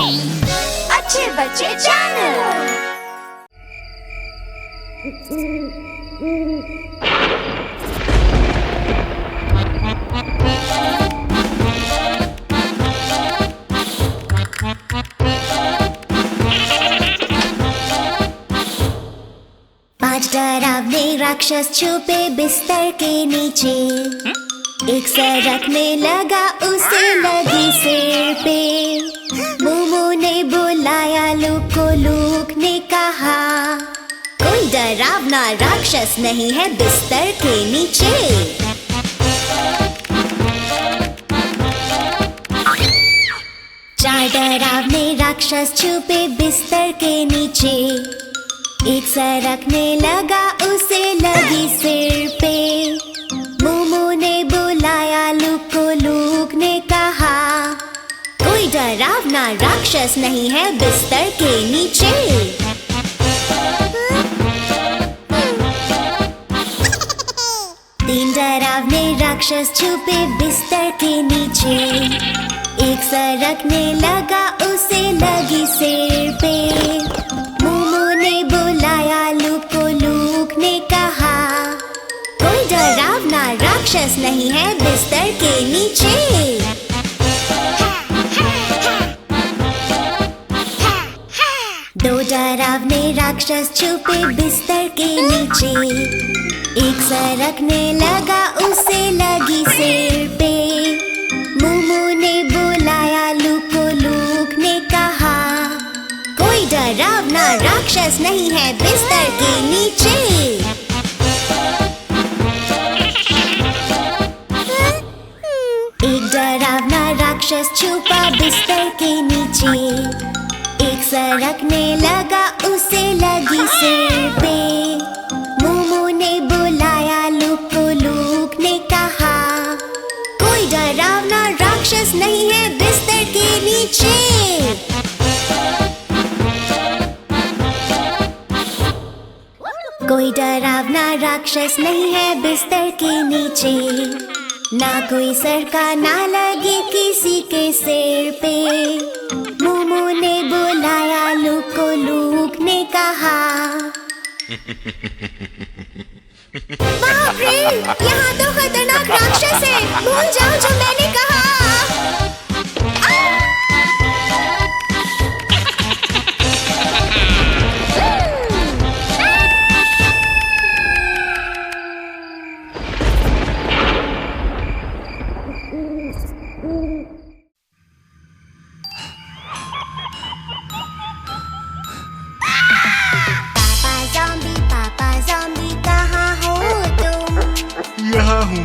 अच्छे बच्चे चैनल। पांच डरावने राक्षस छुपे बिस्तर के नीचे। एक सरकने लगा उसे लगी सिर पे। मोमो ने बुलाया लूक को, लूक ने कहा कोई डरावना राक्षस नहीं है बिस्तर के नीचे। चार डरावने राक्षस छुपे बिस्तर के नीचे। एक सरकने लगा उसे लगी सिर पे। मोमो ने बुलाया लूक को, लूक ने कहा कोई डरावना राक्षस नहीं है बिस्तर के नीचे। तीन डरावने राक्षस छुपे बिस्तर के नीचे। एक सरकने लगा उसे लगी सिर पे। मोमो ने बुलाया लूक को, लूक ने कहा कोई डरावना राक्षस नहीं है बिस्तर के नीचे। दो डरावने राक्षस छुपे बिस्तर के नीचे। एक सरकने लगा उसे लगी सिर पे। मोमो ने बुलाया लूक को, लूक ने कहा कोई डरावना राक्षस नहीं है बिस्तर के नीचे। एक डरावना राक्षस छुपा बिस्तर के नीचे। एक सरकने लगा उसे लगी सिर पे। मोमो ने बुलाया लूक को, लूक ने कहा कोई डरावना राक्षस नहीं है बिस्तर के नीचे। कोई डरावना राक्षस नहीं है बिस्तर के नीचे। ना कोई सरका ना लगे किसी के सिर पे। मोमो ने बुलाया लूक को, लूक ने कहा बाप रे, यहाँ तो खतरनाक राक्षस है। भूल जाओ जो मैंने कहा। पापा ज़ॉम्बी कहाँ हो तुम? यहाँ हूँ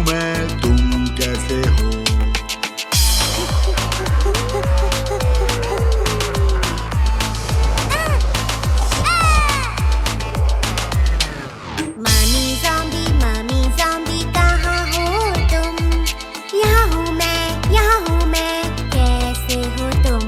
मैं, तुम कैसे हो? मामी ज़ॉम्बी कहाँ हो तुम? यहाँ हूँ मैं, कैसे हो तुम?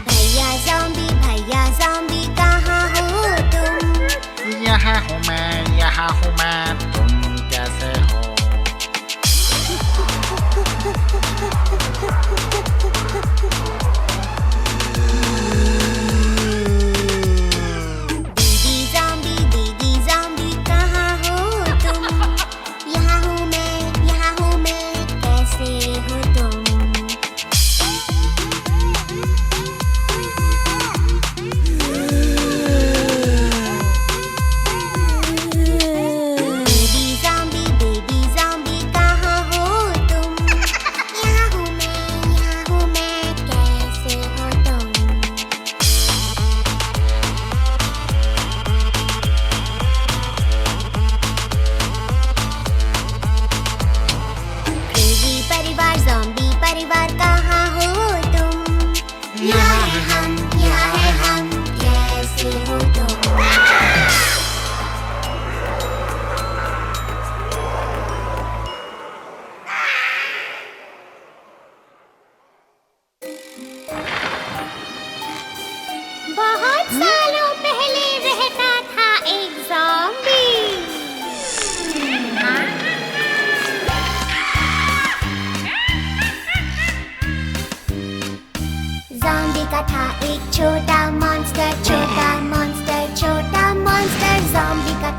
भैया ज़ॉम्बी कहाँ हो तुम? यहाँ हूँ मैं, तुम कैसे हो? दीदी ज़ॉम्बी कहाँ हो तुम? यहाँ हूँ मैं, कैसे हो तुम?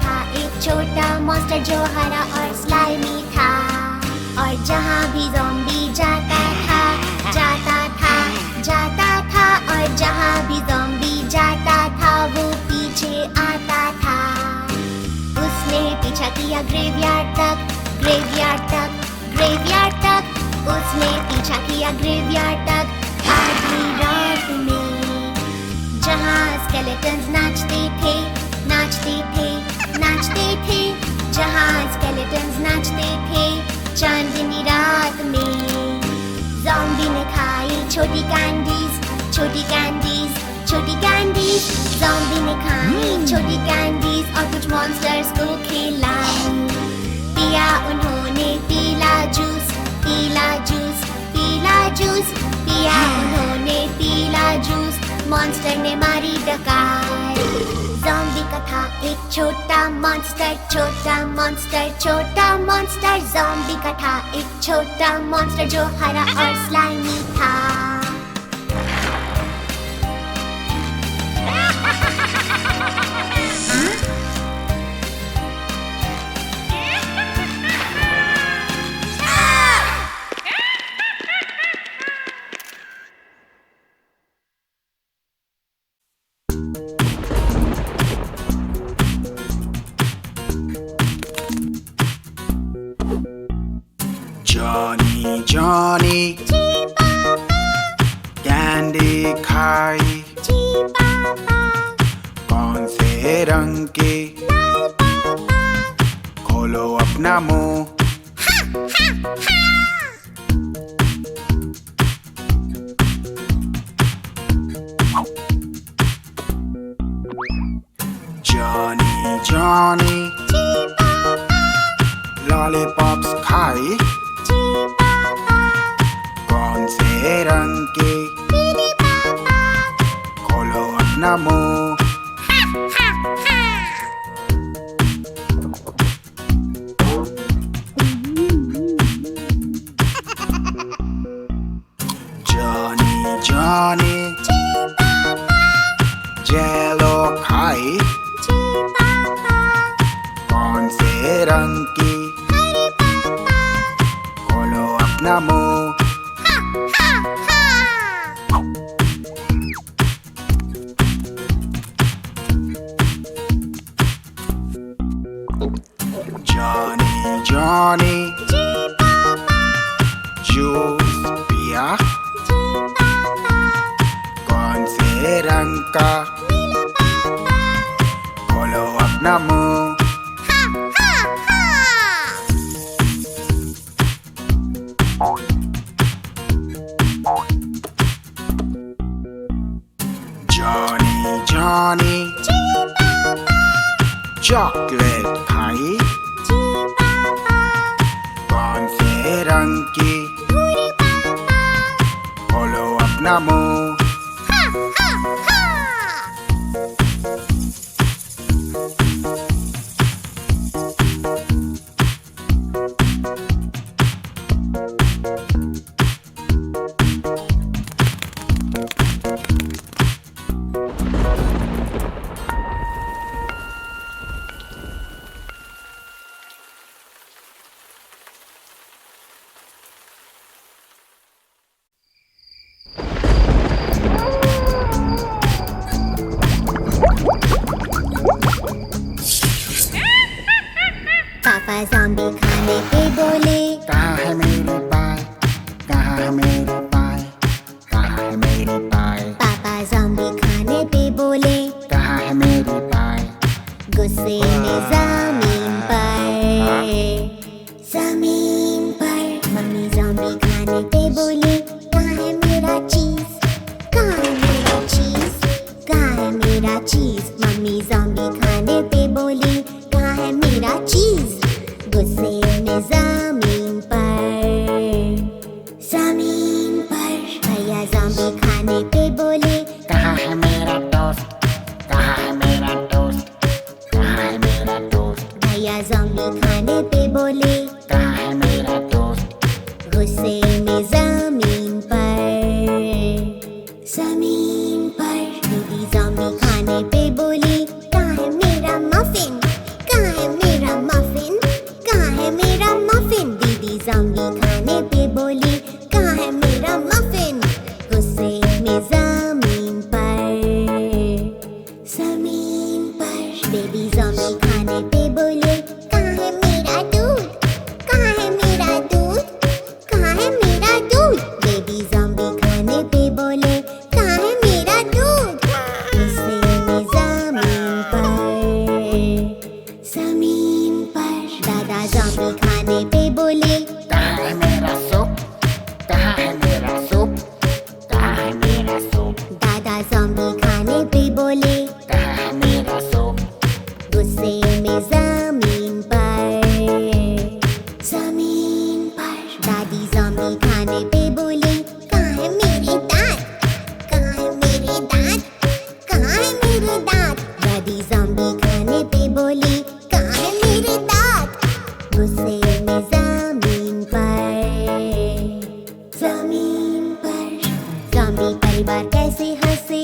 था एक छोटा मॉन्स्टर जो हरा और स्लाइमी था। और जहाँ भी ज़ॉम्बी जाता था, और जहाँ भी ज़ॉम्बी जाता था वो पीछे आता था। उसने पीछा किया ग्रेवयार्ड तक, उसने पीछा किया ग्रेवयार्ड तक आधी रात में, जहाँ स्केलेटन्स नाचते थे, जहाँ स्केलेटन्स नाचते थे चांदनी रात में। ज़ॉम्बी ने खाई छोटी कैंडीज, ज़ॉम्बी ने खाई छोटी कैंडीज और कुछ मॉन्स्टर्स को खिलाई। पिया उन्होंने पीला जूस, पिया उन्होंने पीला जूस, मॉन्स्टर ने मारी डकार। ज़ॉम्बी का था एक छोटा मॉन्स्टर, ज़ॉम्बी का था एक छोटा मॉन्स्टर जो हरा और स्लाइमी था। Johnny कैंडी खाई कौन से रंग की, खोलो अपना मुंह। Johnny लॉलीपॉप्स खाई कौन से रंग की, खोलो अपना मुंह। Johnny जेलो खाई कौन से रंग की, खोलो अपना मुंह। Johnny जूस पिया कौन से रंग का, खोलो अपना मुंह। Johnny चॉकलेट खाई कौन से रंग की, खोलो अपना मुंह। पापा ज़ॉम्बी खाने पे बोले, कहाँ है मेरी पाई, कहाँ है मेरी पाई, कहाँ है मेरी पाई। पापा ज़ॉम्बी खाने पे बोले, कहाँ है मेरी पाई। गुस्से में ज़मीन पर मम्मी ज़ॉम्बी खाने पे बोली, कहाँ है मेरा चीज़, कहाँ है मेरा चीज़, कहाँ है मेरा चीज़। मम्मी ज़ॉम्बी खाने पे बोली, कहाँ है मेरा चीज़। गुस्से में ज़मीन पर भैया ज़ॉम्बी खाने पे बोले, कहाँ है मेरा टोस्ट, कहाँ है मेरा टोस्ट, कहाँ है मेरा टोस्ट। भैया ज़ॉम्बी खाने पे बोले, कहाँ है मेरा टोस्ट। गुस्से में ज़मीन पर दीदी ज़ॉम्बी खाने पे बोली, कहाँ है मेरा मफिन, कहाँ बेबी ज़ॉम्बी खाने पे बोले, कहाँ है मेरा दूध? कहाँ है मेरा दूध? कहाँ है मेरा दूध? बेबी ज़ॉम्बी खाने पे बोले, कहाँ है मेरा दूध? गुस्से में ज़मीन पर दादा ज़ॉम्बी खाने पे बोले, कहाँ है मेरा सूप? कहाँ है मेरा सूप? कहाँ है मेरा सूप? दादा ज़ॉम्बी खाने पे बोले, कहाँ है मेरा सूप? गुस्से में ज़मीन पर दादी ज़ॉम्बी खाने पे बोले, कहाँ है मेरे दांत? कहाँ है मेरे दांत? कहाँ है मेरे दांत? दादी ज़ॉम्बी खाने पे बोली, कहाँ है मेरे दांत? गुस्से में ज़मीन पर ज़ॉम्बी परिवार कैसे हंसे,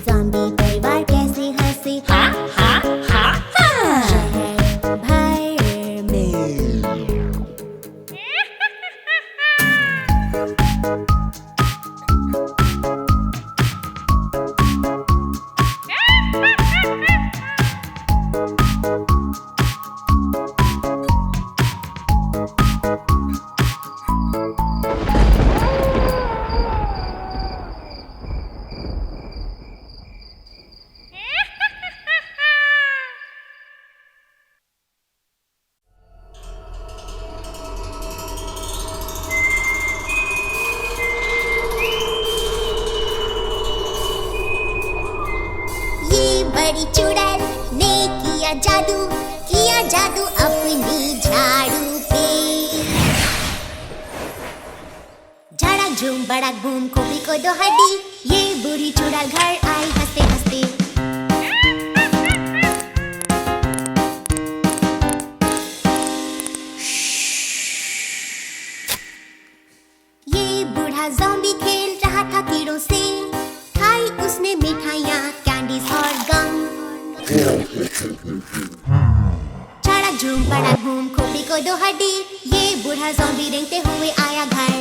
ज़ॉम्बी परिवार कैसे हंसे, शहर भर में। ये बड़ी चुड़ैल ने किया जादू अपनी झाड़ू पे। झाड़ा झूम बड़ा घूम खोपड़ी को दो हड्डी, ये बुरी चुड़ैल घर आई हंसते हंसते। ये बूढ़ा ज़ॉम्बी खेल रहा था कीड़ों से, खाई उसने मिठाइयाँ, कैंडीज और गम। झाड़ा झूम बड़ा घूम खोपड़ी को दो हड्डी, ये बूढ़ा ज़ॉम्बी रेंगते हुए आया घर।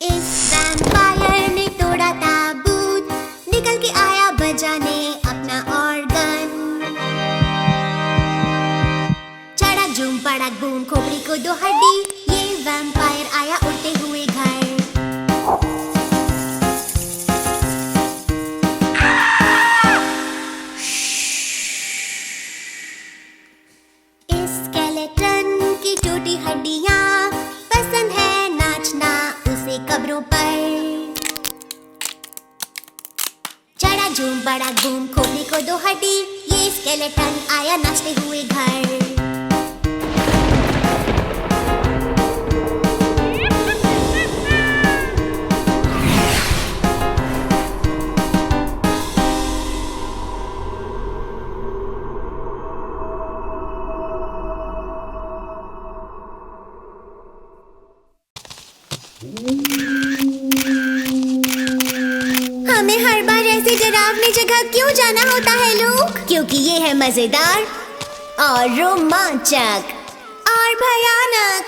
इस वैम्पायर ने तोड़ा ताबूत, निकल के आया बजाने अपना ऑर्गन। झाड़ा झूम बड़ा घूम खोपड़ी को दो हड्डी, ये वैम्पायर आया उड़ते हुए घर। इस स्केलेटन की टूटी हड्डियाँ, पसंद है नाचना उसे कब्रों पर। झाड़ा झूम बड़ा घूम खोपड़ी को दो हड्डी, ये स्केलेटन आया नाचते हुए घर। हमें हर बार ऐसी डरावनी जगह क्यों जाना होता है लोग? क्योंकि ये है मजेदार और रोमांचक और भयानक।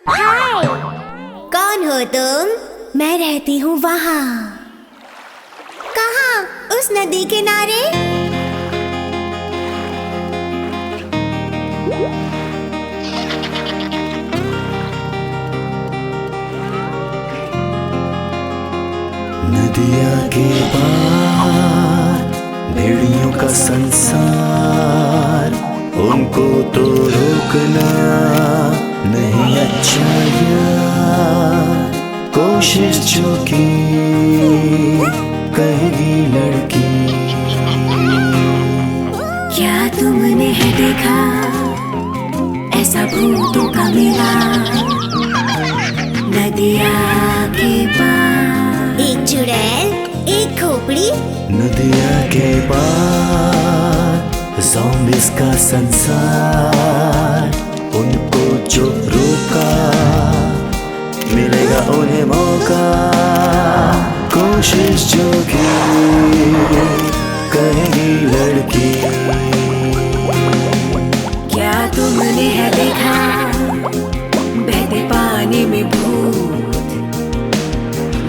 हाय, कौन हो तुम? मैं रहती हूँ वहाँ। कहाँ? उस नदी किनारे? नदिया के पार भेड़ियों का संसार, उनको तो रोकना नहीं अच्छा यार। कोशिश जो की कहेगी लड़की, क्या तुमने है देखा ऐसा भूतों का मेला? नदिया के पार एक चुड़ैल, एक खोपड़ी। नदिया के पार ज़ॉम्बीज़ का संसार, उनको जो रोका मिलेगा उन्हें मौका। कोशिश जो की कहेगी लड़की। है देखा बहते पानी में भूत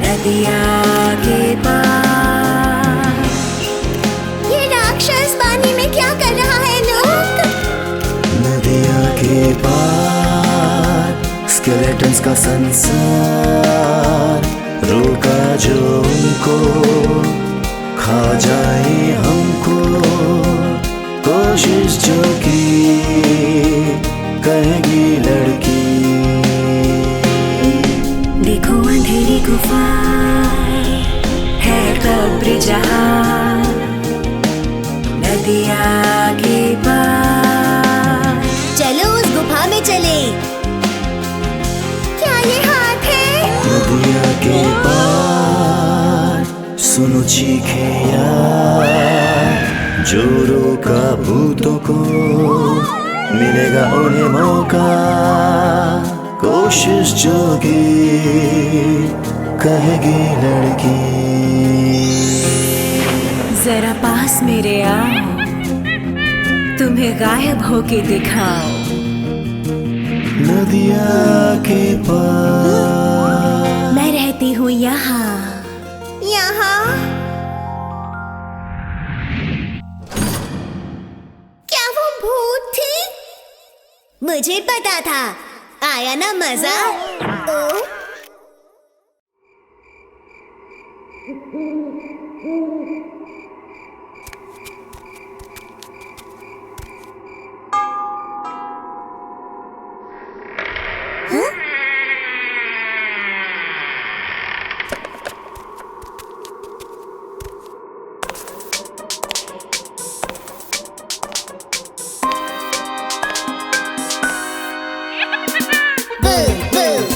नदिया के पार। ये राक्षस पानी में क्या कर रहा है लोग? नदिया के पार स्केलेटन्स का संसार, रोका जो उनको खा जाए हमको, कोशिश जो की कहेगी लड़की। देखो अंधेरी गुफा है कब्र जहां नदिया के पार। चलो उस गुफा में चले। क्या ये हाथ है? नदिया के पार सुनो चीखे यार, जो रोका भूतों को मिलेगा उन्हें मौका, कोशिश जो की कहेगी लड़की। जरा पास मेरे आओ, तुम्हें गायब होके दिखाओ नदिया के पार। मैं रहती हूँ यहाँ। यहाँ? क्या वो भूत थी? मुझे पता था। आया ना मजा? ओ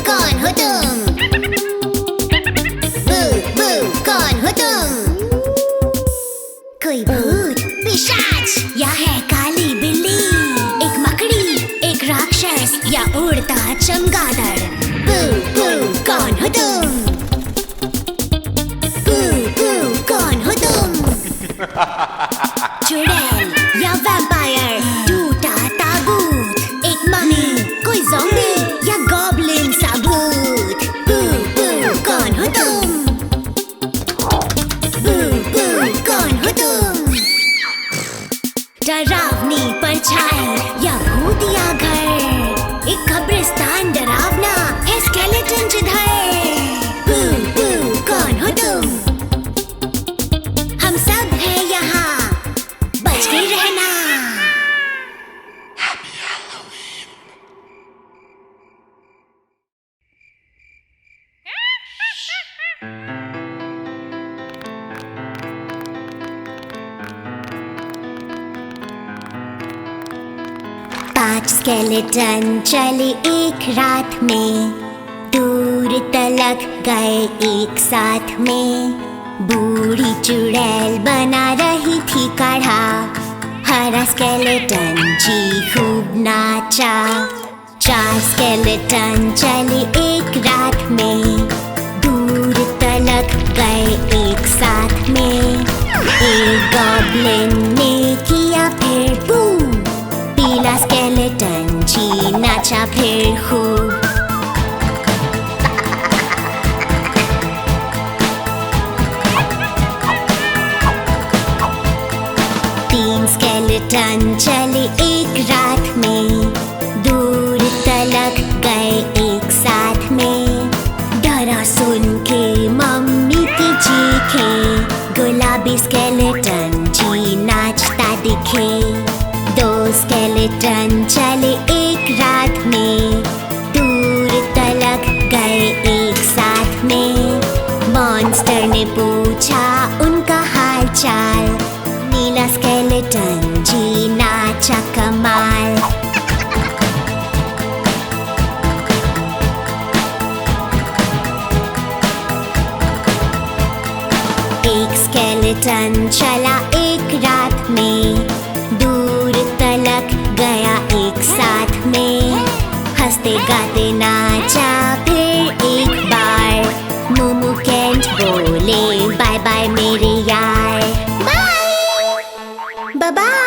कौन हो तुम? कौन हो तुम? कोई भूत, पिशाच या है काली बिल्ली, एक मकड़ी, एक राक्षस या उड़ता चमगादड़? कौन हो तुम? कौन हो तुम? चुड़ैल या वैम्पायर, टूटा ताबूत, एक मम्मी, कोई ज़ॉम्बी या गॉब्लिन सा भूत? कौन हो तुम? कौन हो तुम? डरावनी परछाई या भूतिया घर, एक कब्रिस्तान डरावना है स्केलेटन जिधर? कौन हो तुम? हम सब हैं यहाँ, बच के रहना। पांच स्केलेटन चले एक रात में, दूर तलक गए एक साथ में। बूढ़ी चुड़ैल बना रही थी काढ़ा, हरा स्केलेटन जी खूब नाचा। चार स्केलेटन चले एक रात में, दूर तलक गए एक साथ में। एक गॉब्लिन ने किया फिर बूम, पीला स्केलेटन जी नाचा फिर खूब। तीन स्केलेटन चले एक रात में, दूर तलक गए एक साथ में। डरा सुन के मम्मी की चीखें, गुलाबी स्केलेटन जी नाचता दिखे। दो स्केलेटन चले एक रात में, दूर तलक गए एक साथ में। मॉन्स्टर ने पूछा उनका हाल चाल, नीला स्केलेटन जी नाचा कमाल। एक स्केलेटन चला एक रात में, दूर तलक गया एक साथ में। हंसते गाते नाचा फिर एक बार, मोमो कैंट बोले बाय बाय मेरे यार। Bye bye.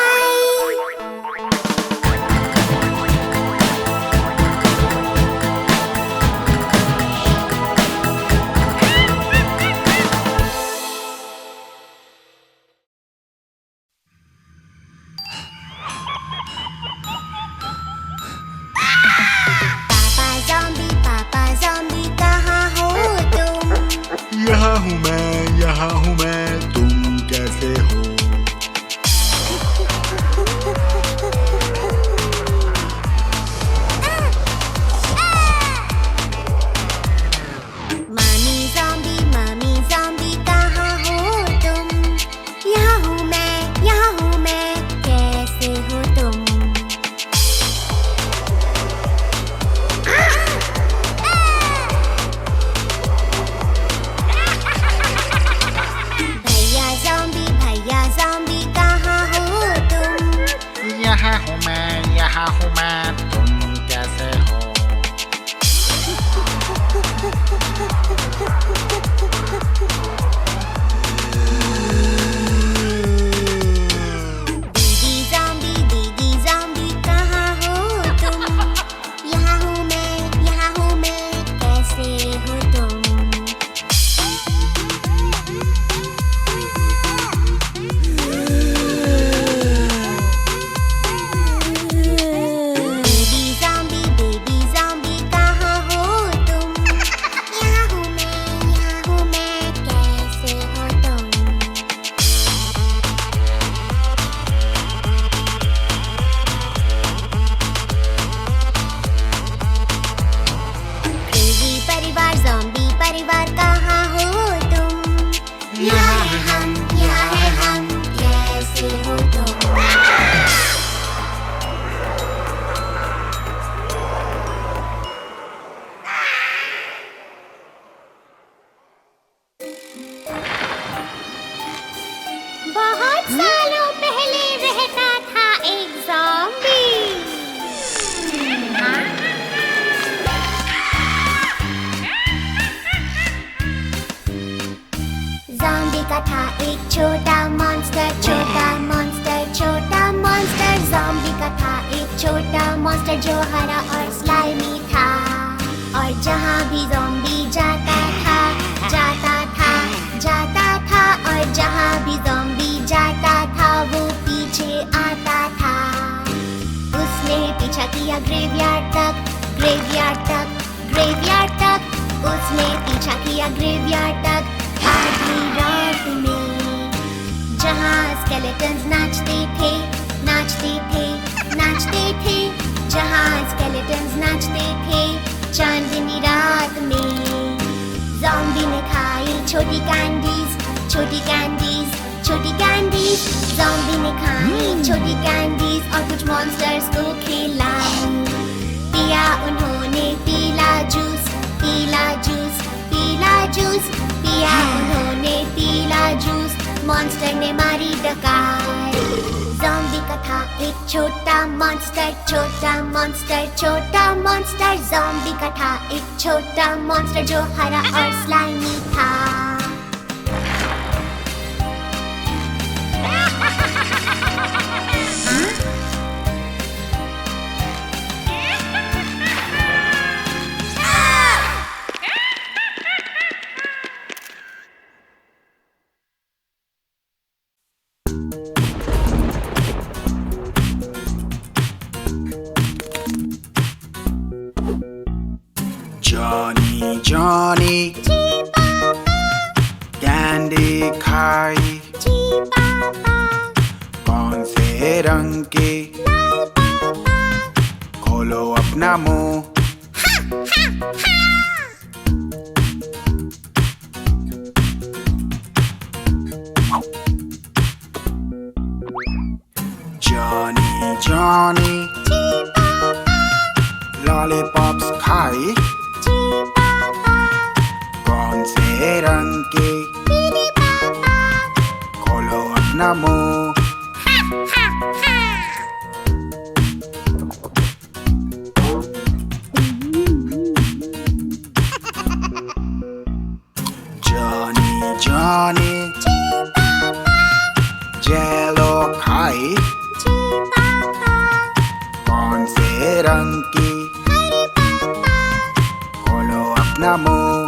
मैं, यहाँ हूँ मैं, तुम कैसे हो? दीदी ज़ॉम्बी कहाँ हो तुम? यहाँ हूँ मैं, कैसे हो तुम? बेबी ज़ॉम्बी कहाँ हो तुम? यहाँ हूँ मैं, कैसे हो तुम? क्रेज़ी परिवार ज़ॉम्बी परिवार कहाँ हो तुम? यहाँ है हम, कैसे हो तुम? बहुत सालों पहले रहता था एक ज़ॉम्बी। ज़ॉम्बी का था एक छोटा मॉन्स्टर, ज़ॉम्बी का था एक छोटा मॉन्स्टर जो हरा और स्लाइमी था। और जहाँ भी ज़ॉम्बी जाता था और जहाँ भी ज़ॉम्बी जाता था वो पीछे आता था। उसने पीछा किया ग्रेवयार्ड तक, उसने पीछा किया ग्रेवयार्ड तक। आधी रात में जहाँ स्केलेटन्स नाचते थे, जहाँ स्केलेटन्स नाचते थे। चांदनी रात में ज़ॉम्बी ने खाई छोटी कैंडीज। ज़ॉम्बी ने खाई छोटी कैंडीज और कुछ मॉन्स्टर्स को खिलाई। पिया उन्होंने पीला जूस, पिया उन्होंने पीला जूस। मॉन्स्टर ने मारी डकार। ज़ॉम्बी का था एक छोटा मॉन्स्टर, ज़ॉम्बी का था एक छोटा मॉन्स्टर जो हरा और स्लाइमी था। Johnny कैंडी खाई कौन से रंग की? खोलो अपना मुंह। Johnny लॉलीपॉप्स खाई कौन से रंग की? खोलो अपना मुंह। Johnny जेलो खाई कौन से रंग की? खोलो अपना मुंह।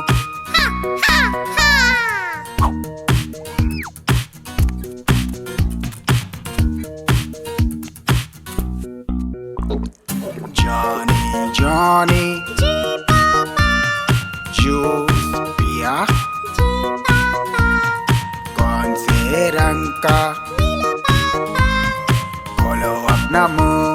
Johnny जूस पिया कौन से रंग का? खोलो अपना मुंह।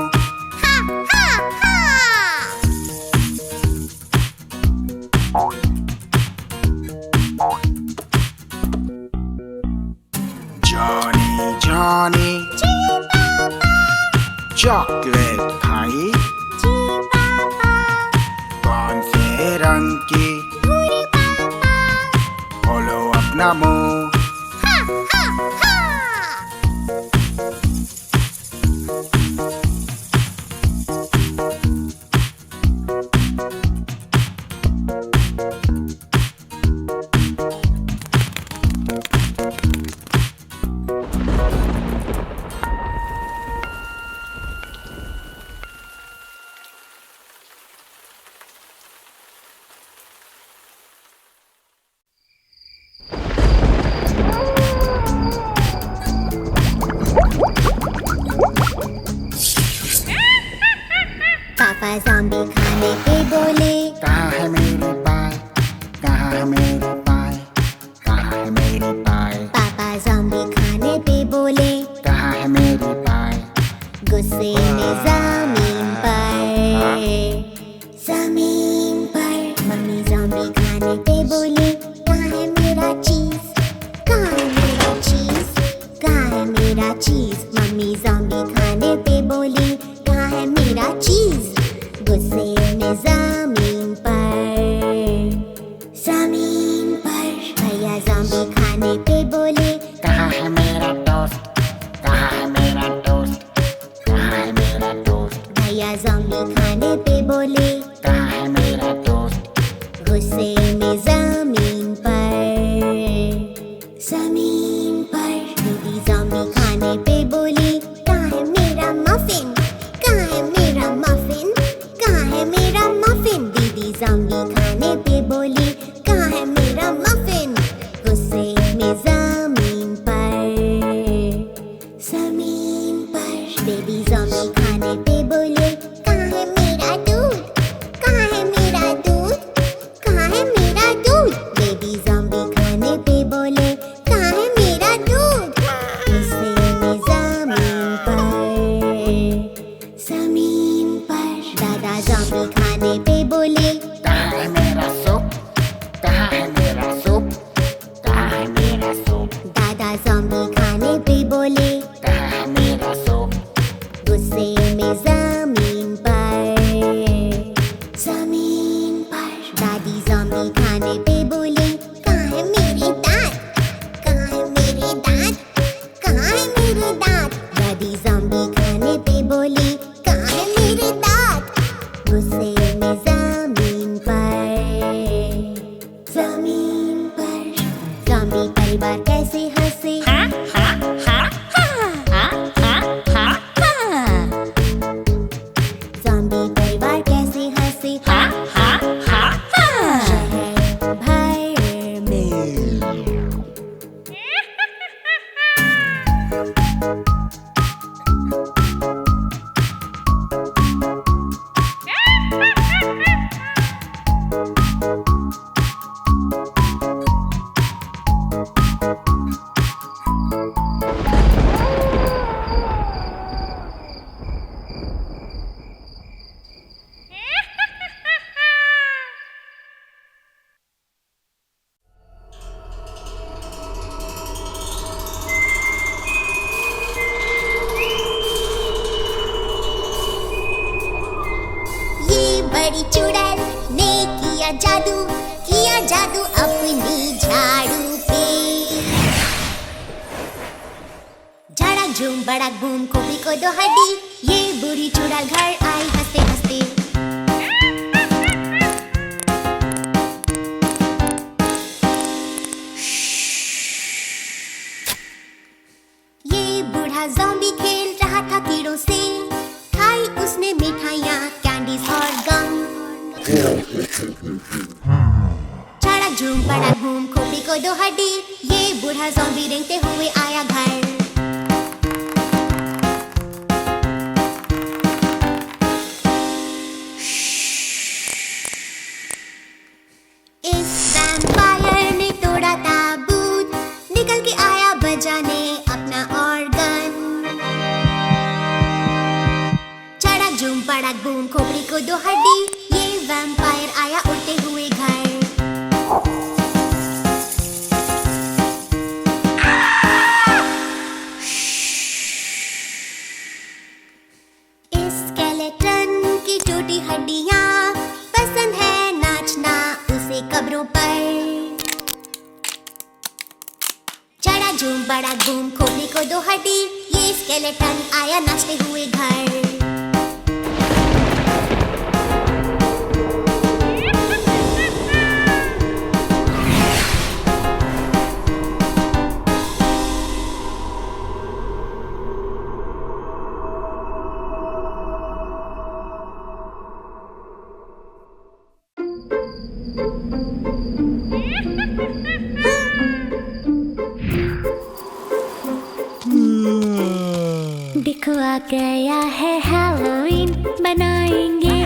Johnny चॉकलेट खाई कौन से रंग की? खोलो अपना मुंह। पापा ज़ॉम्बी खाने पे बोले, कहाँ है मेरी पाई, कहाँ है मेरी पाई, कहाँ है मेरी पाई, पापा ज़ॉम्बी खाने पे बोले, कहाँ है मेरी पाई, गुस्से में ज़मीन पर मम्मी ज़ॉम्बी खाने पे बोले, कहाँ है मेरा चीज़, कहाँ है मेरा चीज़, कहाँ है मेरा चीज़। मम्मी ज़ॉम्बी खाने पे बोली, कहाँ है मेरा चीज़, गुस्से में ज़मीन पर। भैया ज़ॉम्बी खाने पे बोले, कहाँ है मेरा टोस्ट, कहाँ है मेरा टोस्ट, कहाँ है मेरा टोस्ट, भैया ज़ॉम्बी खाने पे बोले, कहाँ है मेरा टोस्ट, गुस्से में ज़मीन पर। दीदी ज़ॉम्बी खाने पे बोली, कहाँ है मेरा मफ़िन, कहाँ है मेरा मफ़िन, कहाँ है मेरा मफ़िन। दीदी ज़ॉम्बी खाने पे बोली, कहाँ है मेरा मफ़िन, गुस्से में ज़मीन पर। बेबी ज़ॉम्बी खाने पे बोले, कहाँ है मेरा दूध, कहाँ है मेरा दूध, कहाँ है मेरा दूध। बेबी ज़ॉम्बी खाने पे बोले, कहाँ है मेरा दूध, गुस्से में ज़मीन पर। दादा ज़ॉम्बी खाने पे बोले, कहाँ है मेरा सूप, कहाँ है मेरा सूप, कहाँ है मेरा सूप, दादा ज़ॉम्बी खाने पे बोले, कहाँ है मेरा सूप, गुस्से में ज़मीन पर। दादी ज़ॉम्बी खाने पे बोले, कहाँ है मेरे दांत, कहाँ है मेरे दांत, कहाँ है मेरे दांत। दादी ज़ॉम्बी खाने पे बोली, कहाँ है मेरे दांत, गुस्से में ज़मीन पर। ज़ॉम्बी परिवार कैसे हंसे, ज़ॉम्बी परिवार कैसे हंसे, शहर भर में। ये बड़ी चुड़ैल ने किया जादू अपनी झाड़ू पे। झड़क झूम बड़क बूम खोपड़ी को दो हड्डी, ये बूढ़ी चुड़ैल घर आई हंसते हंसते। ये बूढ़ा ज़ॉम्बी खेल रहा था कीड़ों से, खाई उसने मिठाइयाँ, कैंडीज और गम। झड़क झूम बड़क बूम खोपड़ी को दो हड्डी, ये बूढ़ा ज़ॉम्बी रेंगते हुए आया घर। इस वैम्पायर ने तोड़ा ताबूत, निकल के आया बजाने अपना ऑर्गन। झड़क झूम बड़क बूम खोपड़ी को दो हड्डी, ये वैम्पायर आया उड़ते हुए घर। इस स्केलेटन की टूटी हड्डियाँ, पसंद है नाचना उसे कब्रों पर। झड़क झूम बड़क बूम खोपड़ी को दो हड्डी, ये स्केलेटन आया नाचते हुए घर। देखो आ गया है हैलोवीन, बनाएंगे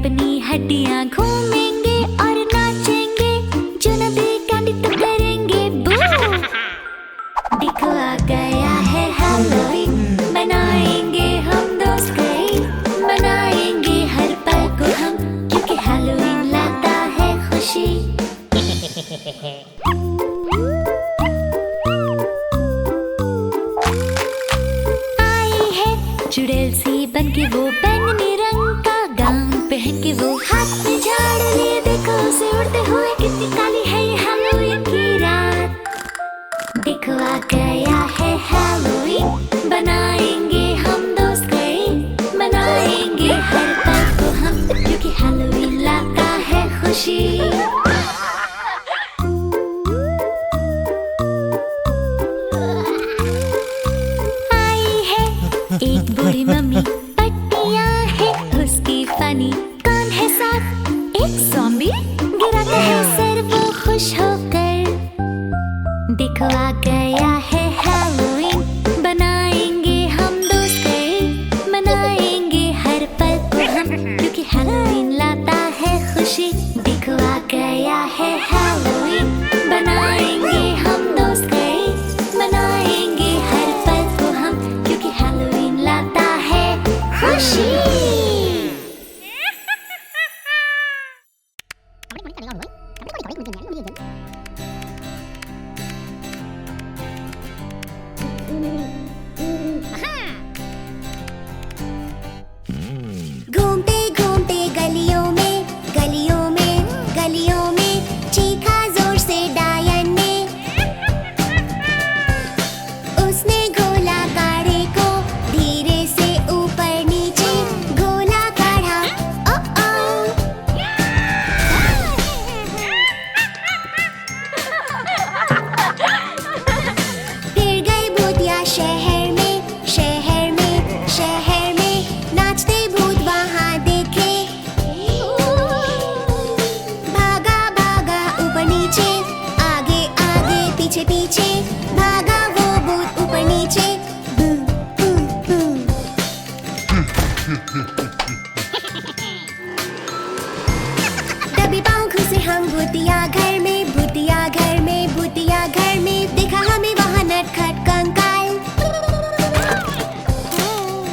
अपनी हड्डियां घूमेंगे और नाचेंगे, जो न देखेंगे तो करेंगे बू। देखो आ गया है हैलोवीन, मनाएंगे हम दोस्त कई, मनाएंगे हर पल को हम, क्योंकि हैलोवीन लाता है खुशी। आई है चुड़ैल सी बन के वो बैंगनी रंग का गाउन पहन के, वो हाथ में झाड़ू लिए देखो उसे उड़ते हुए, कितनी काली है ये हैलोवीन की रात। देखो आ गया है हैलोवीन, बनाएंगे हम दोस्त कई, मनाएंगे हर पल को हम, क्योंकि हैलोवीन लाता है खुशी। आई है एक बूढ़ी मम्मी, पट्टियां है उसकी फनी, कान है साथ एक ज़ॉम्बी, गिराता है सर वो खुश होकर। देखो आ गया है हैलोवीन, बनाएंगे हम दोस्त कई, मनाएंगे हर पल को हम, क्योंकि हैलोवीन लाता है खुशी। देखो आ गया है हैलोवीन, बनाएंगे हम दोस्त कई, मनाएंगे हर पल को हम, क्योंकि हैलोवीन लाता है खुशी। घूमते घूमते गलियों में, गलियों में, गलियों में, चीखा जोर से डायन ने, उसने गोला काढ़े को धीरे से ऊपर नीचे, गोला काढ़ा ओ ओ। फिर गए भूतिया शहर में, शहर में, शहर में, नाचते भूत वहाँ देखे, भागा भागा ऊपर नीचे, आगे आगे पीछे पीछे, भागा वो भूत ऊपर नीचे, बू बू बू। दबी पाँव घुसे हम भूतिया घर में, भूतिया घर में, भूतिया घर में, देखा हमें वहाँ नटखट कंकाल।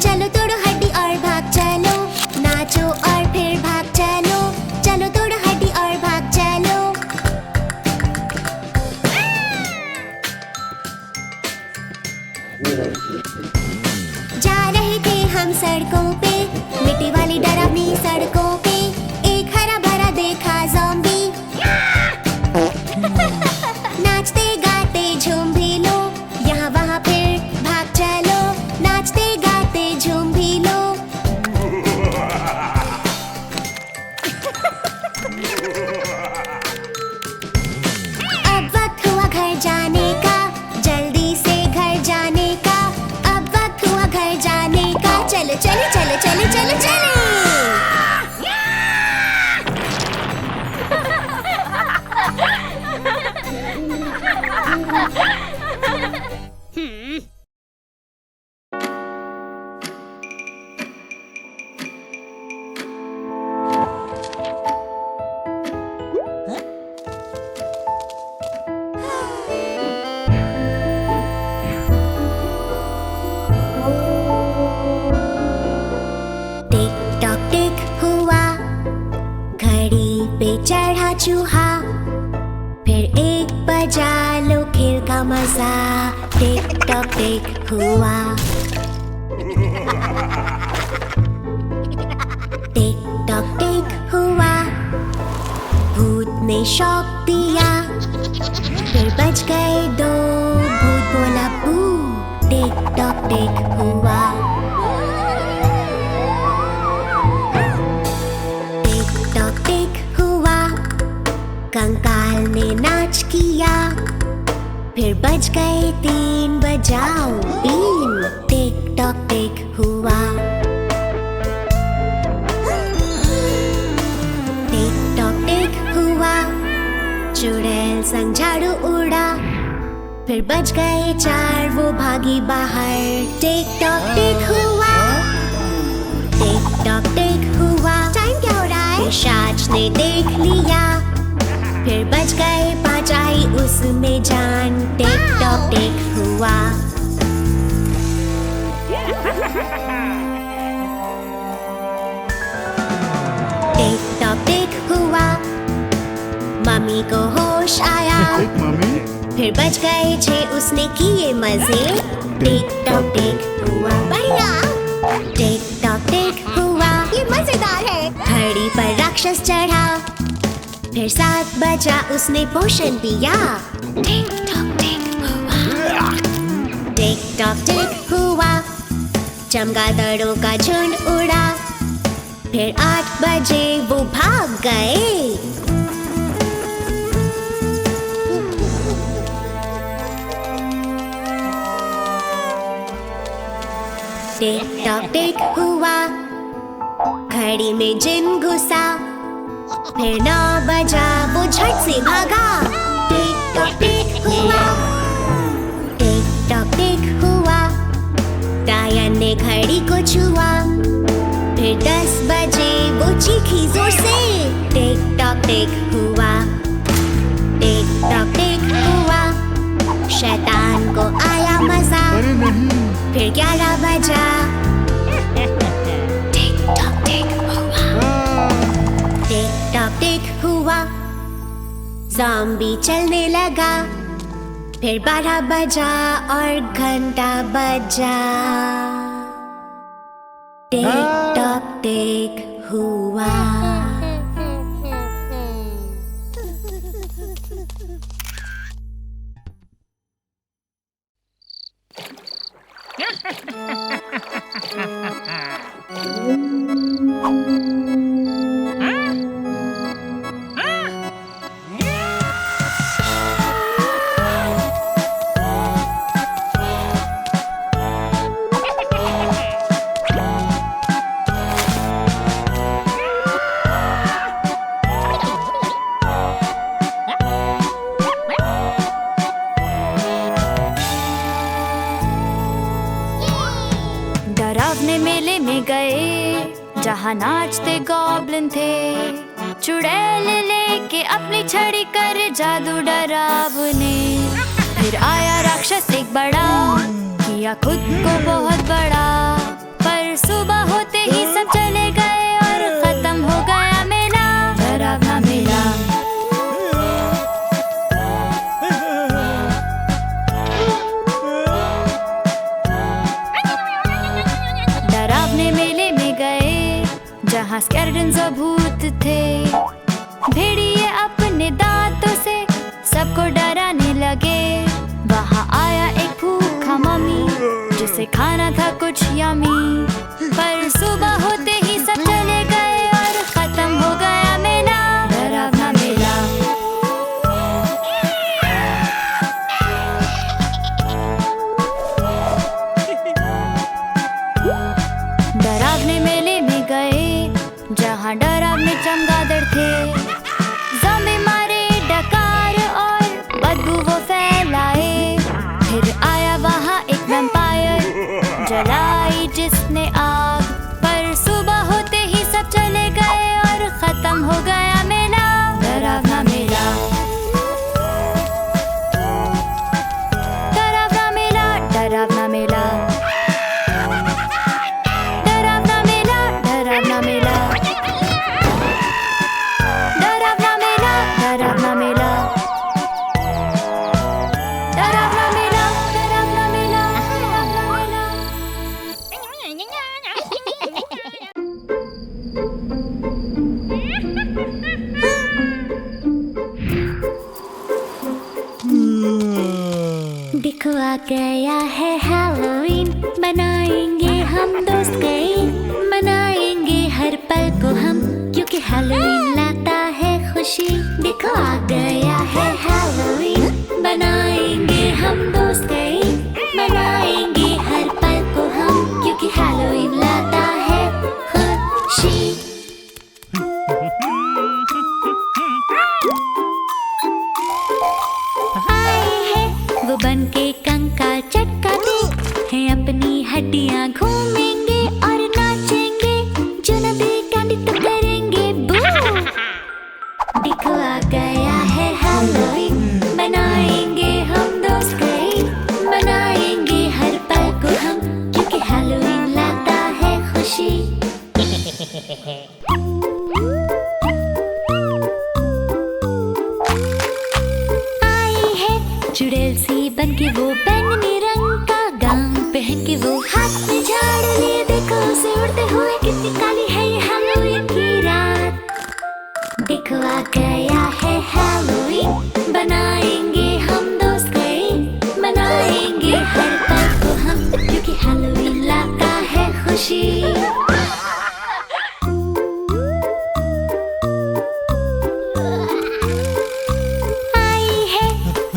चलो तोड़ो हड्डी और भाग चलो, नाचो और फिर भाग चलो, चलो तोड़ो हड्डी और भाग चलो। जा रहे थे हम सड़कों पे, मिट्टी वाली डरावनी सड़कों पे, एक हरा भरा देखा ज़ॉम्बी, नाचते गाते झूम भी लो, यहाँ वहाँ फिर भाग चलो, नाचते गाते झूम भी लो। अब वक्त हुआ घर जाने का, जल्दी से घर जाने का, अब वक्त हुआ घर जाने का, चलो चलो चलो चलो चलो चलो। टिक टॉक टिक हुआ, घड़ी पे चढ़ा चूहा, फिर एक बजा लो खेल का मजा, टिक टॉक टिक हुआ। टिक टॉक टिक हुआ, भूत ने शॉक दिया, फिर बज गए दो, भूत बोला बू, टिक टॉक टिक हुआ। टिक टॉक टिक हुआ, कंकाल ने नाच किया, फिर बज गए 3, बजाओ बीन, टिक टॉक टिक हुआ। टिक टॉक टिक हुआ, चुड़ैल संग झाड़ू उड़ा, फिर बज गए 4, वो भागी बाहर, टिक टॉक टिक हुआ। टिक टॉक टिक हुआ, टाइम क्या हो रहा उसने देख लिया। फिर बच गए 5 आई उसमें जान। टिक टॉक टिक हुआ। टिक टॉक टिक हुआ। मम्मी को होश आया। फिर बच गए 6 उसने किए मजे। टिक टॉक टिक हुआ। भैया टिक टॉक टिक हुआ। ये मजेदार है। घड़ी पर राक्षस चढ़ा। फिर 7 बजा उसने पोषण पिया। टिक टॉक टिक हुआ। टिक टॉक टिक हुआ। चमगादड़ों का झुंड उड़ा। फिर 8 बजे वो भाग गए। टिक टॉक टिक हुआ। घड़ी में जिन घुसा। फिर 9 बजा वो झट से भागा। टिक टॉक टिक हुआ। टिक टॉक टिक हुआ। डायन ने घड़ी को छुआ। फिर 10 बजे वो चीखी जोर से। टिक टॉक टिक हुआ। टिक टॉक टिक हुआ। शैतान को आया मजा। फिर 11 बजा। टिक टॉक टिक हुआ। टिक टॉक टिक हुआ। ज़ॉम्बी चलने लगा। फिर 12 बजा और घंटा बजा। टिक टॉक टिक हुआ। डरावने मेले में गए जहाँ नाचते गॉब्लिन थे। चुड़ैल लेके अपनी छड़ी कर जादू डरावने। फिर आया राक्षस एक बड़ा। किया खुद को बहुत बड़ा। पर सुबह होते ही सब चले गए और खत्म हो गया मेला। डरावना मेला। डरावने मेले में गए जहाँ स्केलेटन्स और भूत थे। भेड़िए अपने दांतों से सबको डराने लगे। वहाँ आया एक भूखा मम्मी जिसे खाना था कुछ यमी। पर सुबह होते ही सब चले गए और खत्म हो गया मेला। डरावना मेला। डरावने मेले में गए जहाँ डरावने चमगादड़ थे। ज़ॉम्बी मारे डकार और बदबू वो फैलाए। फिर आया वहाँ एक वैम्पायर। जलाई जिसने आग। पर सुबह होते ही सब चले गए और खत्म हो गया मेला। डरावना मेला। डरावना मेला। डरावना मेला। डरावना मेला। डरावना मेला। डरावना मेला। डरावना मेला। डरावना मेला। डरावना मेला। देखो आ गया है हैलोवीन। बनाएंगे हम दोस्त कई। मनाएंगे हर पल को हम क्योंकि हैलोवीन लाता है खुशी। देखो आ गया है हैलोवीन। बनाएंगे हम दोस्त कई। मनाएंगे हर पल को हम क्योंकि हैलोवीन लाता है खुशी। आए हैं वो बनके कंकाल चटकाते हैं। अपनी हड्डियां घूमेंगे और नाचेंगे। जो न भी कैंडी तो करेंगे बू। के वो बैंगनी रंग का गाउन पहन के वो हाथ में झाड़ू लिए देखो उसे उड़ते हुए, कितनी काली है ये हैलोवीन की रात। देखो आ गया है हैलोवीन, बनाएंगे हम दोस्त कई, मनाएंगे हर पल को हम, क्योंकि हैलोवीन लाता है खुशी।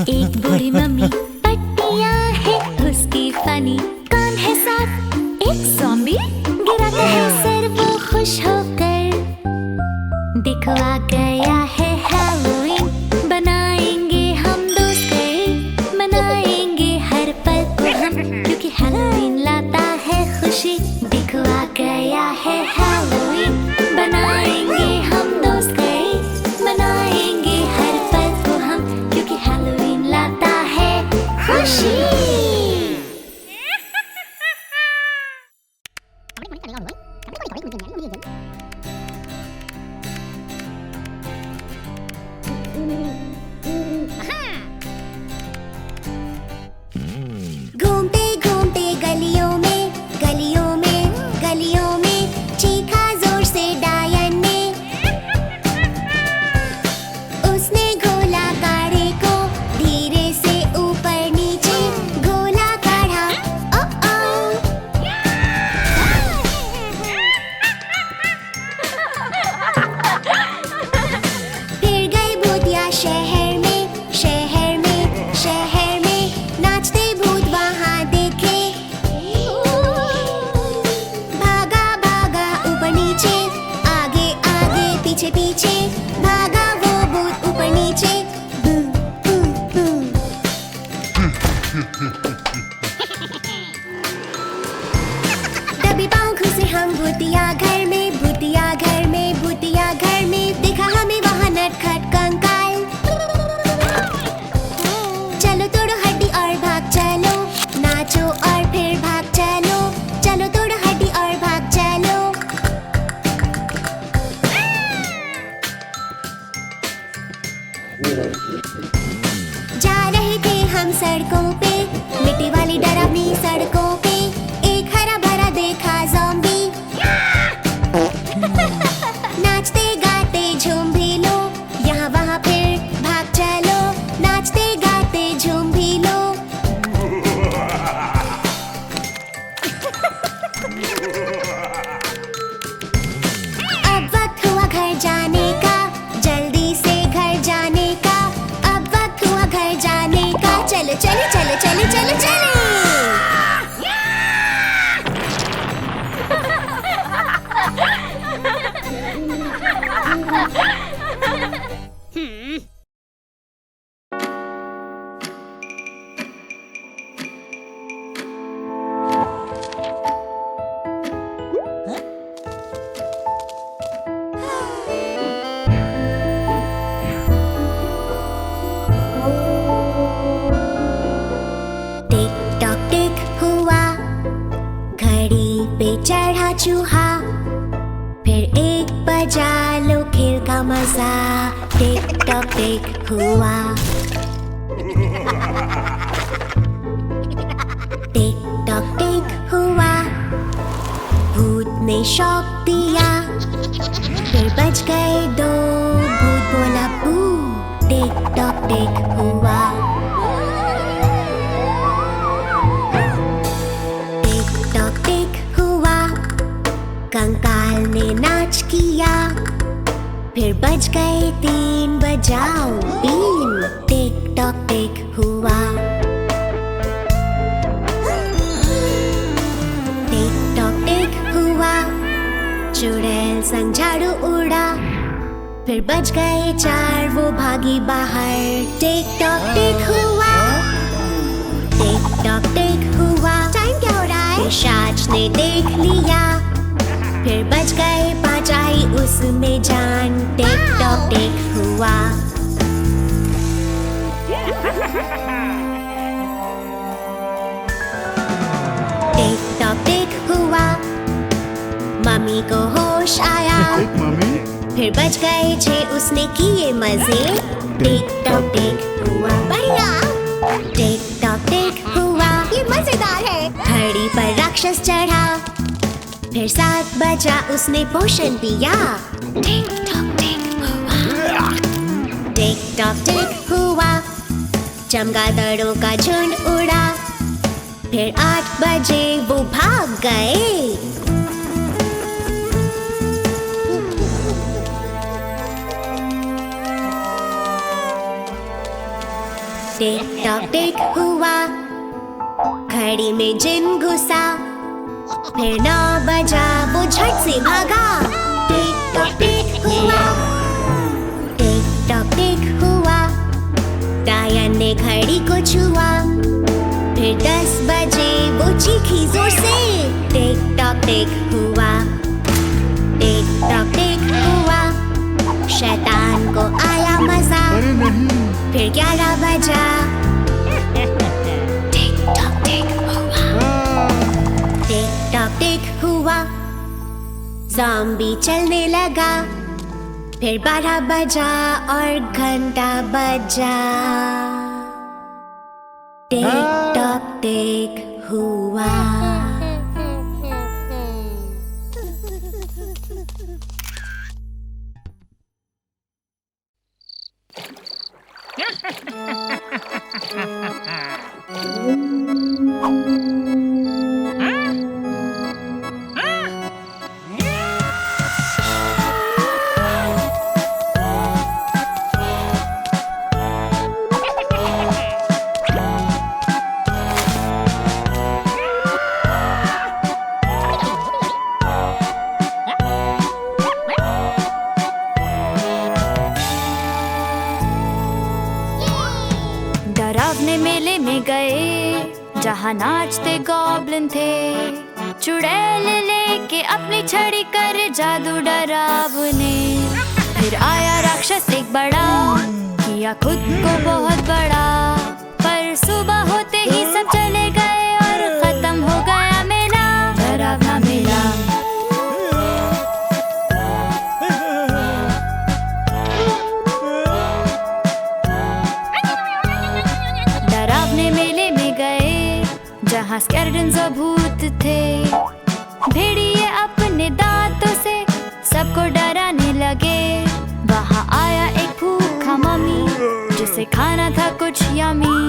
एक बूढ़ी मम्मी, पट्टियाँ है उसकी फनी, कान है साफ, एक ज़ॉम्बी गिराता है सिर वो खुश होकर। देखो आ गया है हैलोवीन, बनाएंगे हम दोस्त कई, मनाएंगे हर पल को हम, क्योंकि हैलोवीन लाता है खुशी। देखो आ गया है हैलोवीन, बनाएंगे हम दोस्त कई, मनाएंगे हर पल को हम, क्योंकि हैलोवीन लाता है खुशी। घूमते घूमते गलियों में, गलियों में, गलियों में, चीखा जोर से डायन ने। उसने घोला गाड़ी को धीरे से ऊपर नीचे, घोला काढ़ा, फिर गई भूतिया शहर में, शहर में, शहर में, नाचते भूत वहाँ देखे। भागा भागा ऊपर नीचे, आगे आगे पीछे पीछे, भागा वो भूत ऊपर नीचे। बू बू बू। तभी पाँव घुसे हम भूतिया घर में, भूतिया घर में, भूतिया घर में, देखा हमें वहाँ नटखट कंकाल। चलो तोड़ो हड्डी और भाग चलो, नाचो और फिर भाग चलो, चलो तोड़ो हड्डी और भाग चलो। जा रहे थे हम सड़कों पे, मिट्टी वाली डरावनी सड़कों पे, एक हरा भरा देखा ज़ॉम्बी। नाचते गाते झूम भी लो, यहाँ वहाँ फिर भाग चलो, नाचते गाते झूम भी लो। अब वक्त हुआ घर जाने का, जल्दी से घर जाने का, अब वक्त हुआ घर जाने का, चलो चलो चलो चलो चलो चलो। टिक टॉक टिक हुआ, घड़ी पे चढ़ा चूहा, फिर एक बजा लो खेल का मजा। टिक टॉक टिक हुआ, टिक टॉक टिक हुआ, भूत ने शौक दिया, फिर बच गए दो, भूत बोला बू। टिक टॉक टिक हुआ, टिक टॉक टिक हुआ, कंकाल ने नाच किया, फिर बज गए 3, बजाओ बीन। टिक टॉक टिक हुआ, टिक टॉक टिक हुआ, चुड़ैल संग झाड़ू उड़ा, फिर बज गए 4, वो भागी बाहर। टिक टॉक टिक हुआ, टिक टॉक टिक हुआ, टाइम क्या हो रहा है? पिशाच ने देख लिया, फिर बज गए 5, आई उसमें जान। टिक टॉक टिक हुआ, टिक टॉक टिक हुआ, मम्मी को होश आया, फिर बज गए 6, उसने किए मजे। टिक टॉक टिक हुआ, बढ़िया। टिक टॉक टिक हुआ, ये मजेदार है। घड़ी पर राक्षस चढ़ा, फिर 7 बजा उसने पोषण पिया। टिक टॉक टिक हुआ, टिक टॉक टिक हुआ, चमगादड़ों का झुंड उड़ा, फिर 8 बजे वो भाग गए। टिक टॉक टिक हुआ, घड़ी में जिन घुसा, फिर 9 बजा वो झट से भागा। टिक टॉक टिक हुआ, टिक टॉक टिक हुआ, डायन ने घड़ी को छुआ, फिर 10 बजे वो चीखी जोर से। टिक टॉक टिक हुआ, टिक टॉक टिक हुआ, शैतान को आया मजा। फिर 11 बजा, टिक टॉक टिक हुआ, टिक टॉक टिक हुआ, ज़ॉम्बी चलने लगा, फिर 12 बजा और घंटा बजा। टिक टॉक टिक हुआ। डरावने मेले में गए जहाँ नाचते गॉब्लिन थे। चुड़ैल लेके अपनी छड़ी कर जादू डरावने। फिर आया राक्षस एक बड़ा, किया खुद को बहुत बड़ा, पर सुबह होते ही सब चले गए और खत्म हो गया मेला। डरावना मेला। डरावने मेले में गए जहाँ स्केलेटन्स और भूत थे। भेड़िए अपने दांतों से सबको डराने लगे। वहाँ आया एक भूखा मम्मी जिसे खाना था कुछ यमी,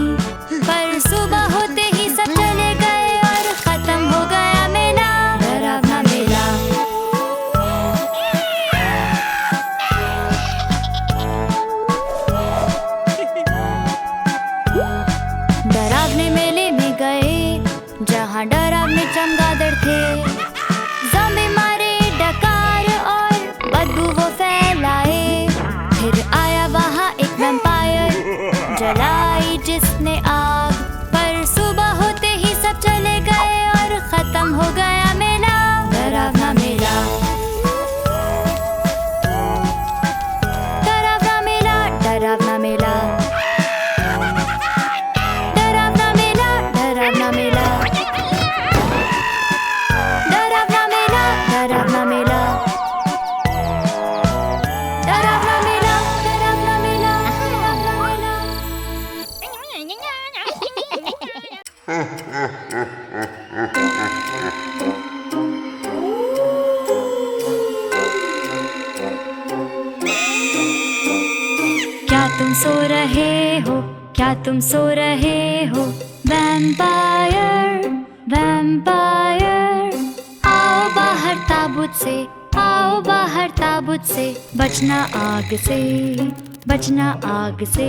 पर सुबह होते ही सब चले गए और खत्म हो गया मेला। डरावना मेला। डरावने मेले में गए जहाँ डरावने चमगादड़ थे। ज़ॉम्बी मारे डकार और बदबू वो फैलाए। फिर आया वहाँ एक वैम्पायर, जलाई जिसने आग, पर सुबह होते ही सब चले गए और खत्म हो गया मेला। डरावना मेला। डरावना मेला। डरावना मेला। डरावना मेला। डरावना मेला। डरावना मेला। डरावना मेला। डरावना मेला। डरावना मेला। क्या तुम सो रहे हो? क्या तुम सो रहे हो? वैम्पायर, वैम्पायर, आओ बाहर ताबूत से, आओ बाहर ताबूत से, बचना आग से, बचना आग से।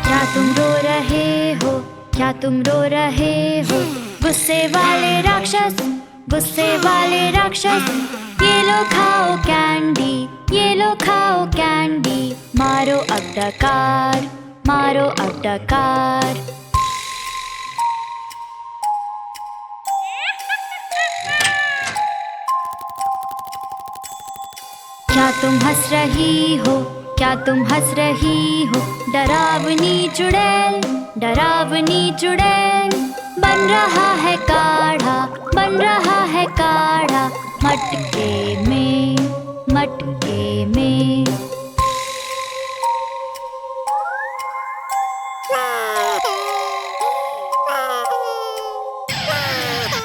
क्या तुम रो रहे हो? क्या तुम रो रहे हो? गुस्से वाले राक्षस, गुस्से वाले राक्षस, ये लो खाओ कैंडी, ये लो खाओ कैंडी, मारो अब डकार, मारो अब डकार। क्या तुम हंस रही हो? क्या तुम हंस रही हो? डरावनी चुड़ैल, डरावनी चुड़ैल, बन रहा है काढ़ा, बन रहा है काढ़ा, मटके में।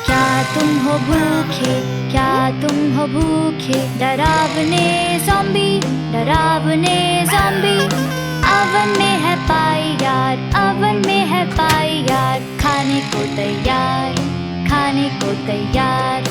क्या तुम हो भूखे, क्या तुम हो भूखे, डरावने ज़ॉम्बी, डरावने ज़ॉम्बी। अवन में है पाई यार, अवन में है पाई यार, खाने को तैयार, खाने को तैयार।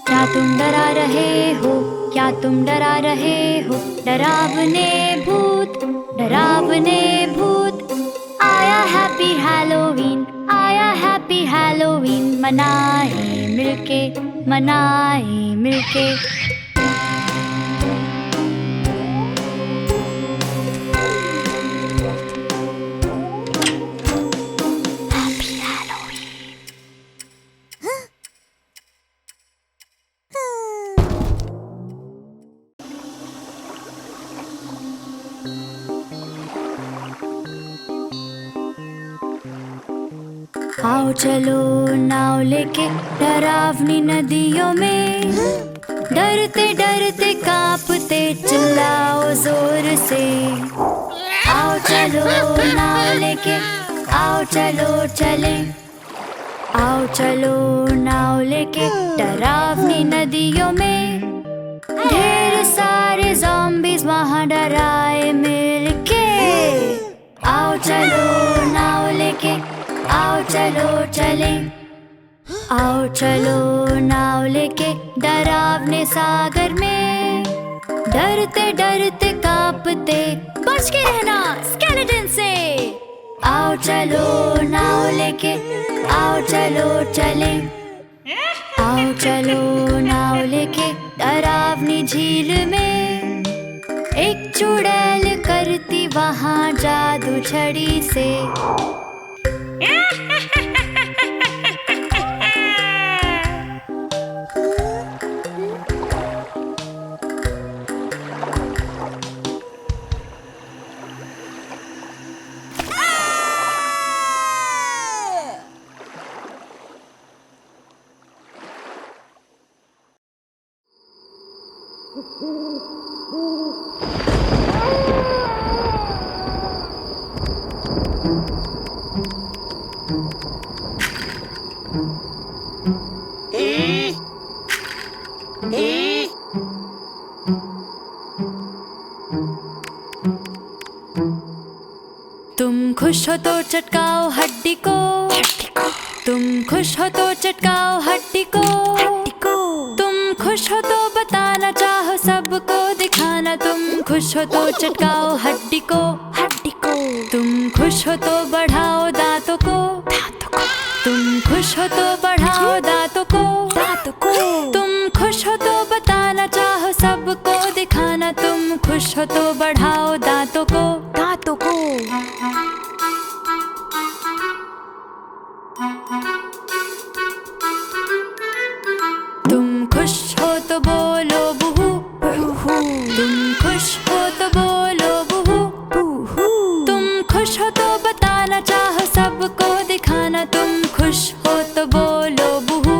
क्या तुम डरा रहे हो, क्या तुम डरा रहे हो, डरावने भूत, डरावने भूत। आया हैप्पी हैलोवीन, आया हैप्पी हैलोवीन, मनाए मिलके, मनाए मिलके। आओ चलो नाव लेके डरावनी नदियों में, डरते डरते कांपते चिल्लाओ जोर से। आओ चलो नाव लेके, आओ चलो चले, आओ चलो नाव लेके डरावनी नदियों में। ढेर सारे ज़ॉम्बीज़ वहाँ डराए मिलके। आओ चलो नाव लेके, आओ चलो चले, आओ चलो नाव लेके डरावने सागर में। डरते डरते कांपते बच के रहना स्केलेटन से। आओ चलो नाव लेके, आओ चलो चले, आओ चलो नाव लेके डरावनी झील में। एक चुड़ैल करती वहाँ जादू छड़ी से। तुम खुश हो तो चटकाओ हड्डी को, तुम खुश हो तो चटकाओ हड्डी को। तुम खुश हो तो बताना चाहो सबको दिखाना। तुम खुश हो तो चटकाओ हड्डी को, तुम खुश हो तो बढ़ाओ दांतों को, तुम खुश हो तो बढ़ाओ दांतों को। तुम खुश हो तो बताना चाहो सबको दिखाना। तुम खुश हो तो बढ़ाओ दांतों को। तुम खुश हो तो बोलो बूहू, तुम खुश हो तो बोलो बूहू। तुम खुश हो तो बताना चाहो सबको दिखाना। तुम खुश हो तो बोलो बूहू।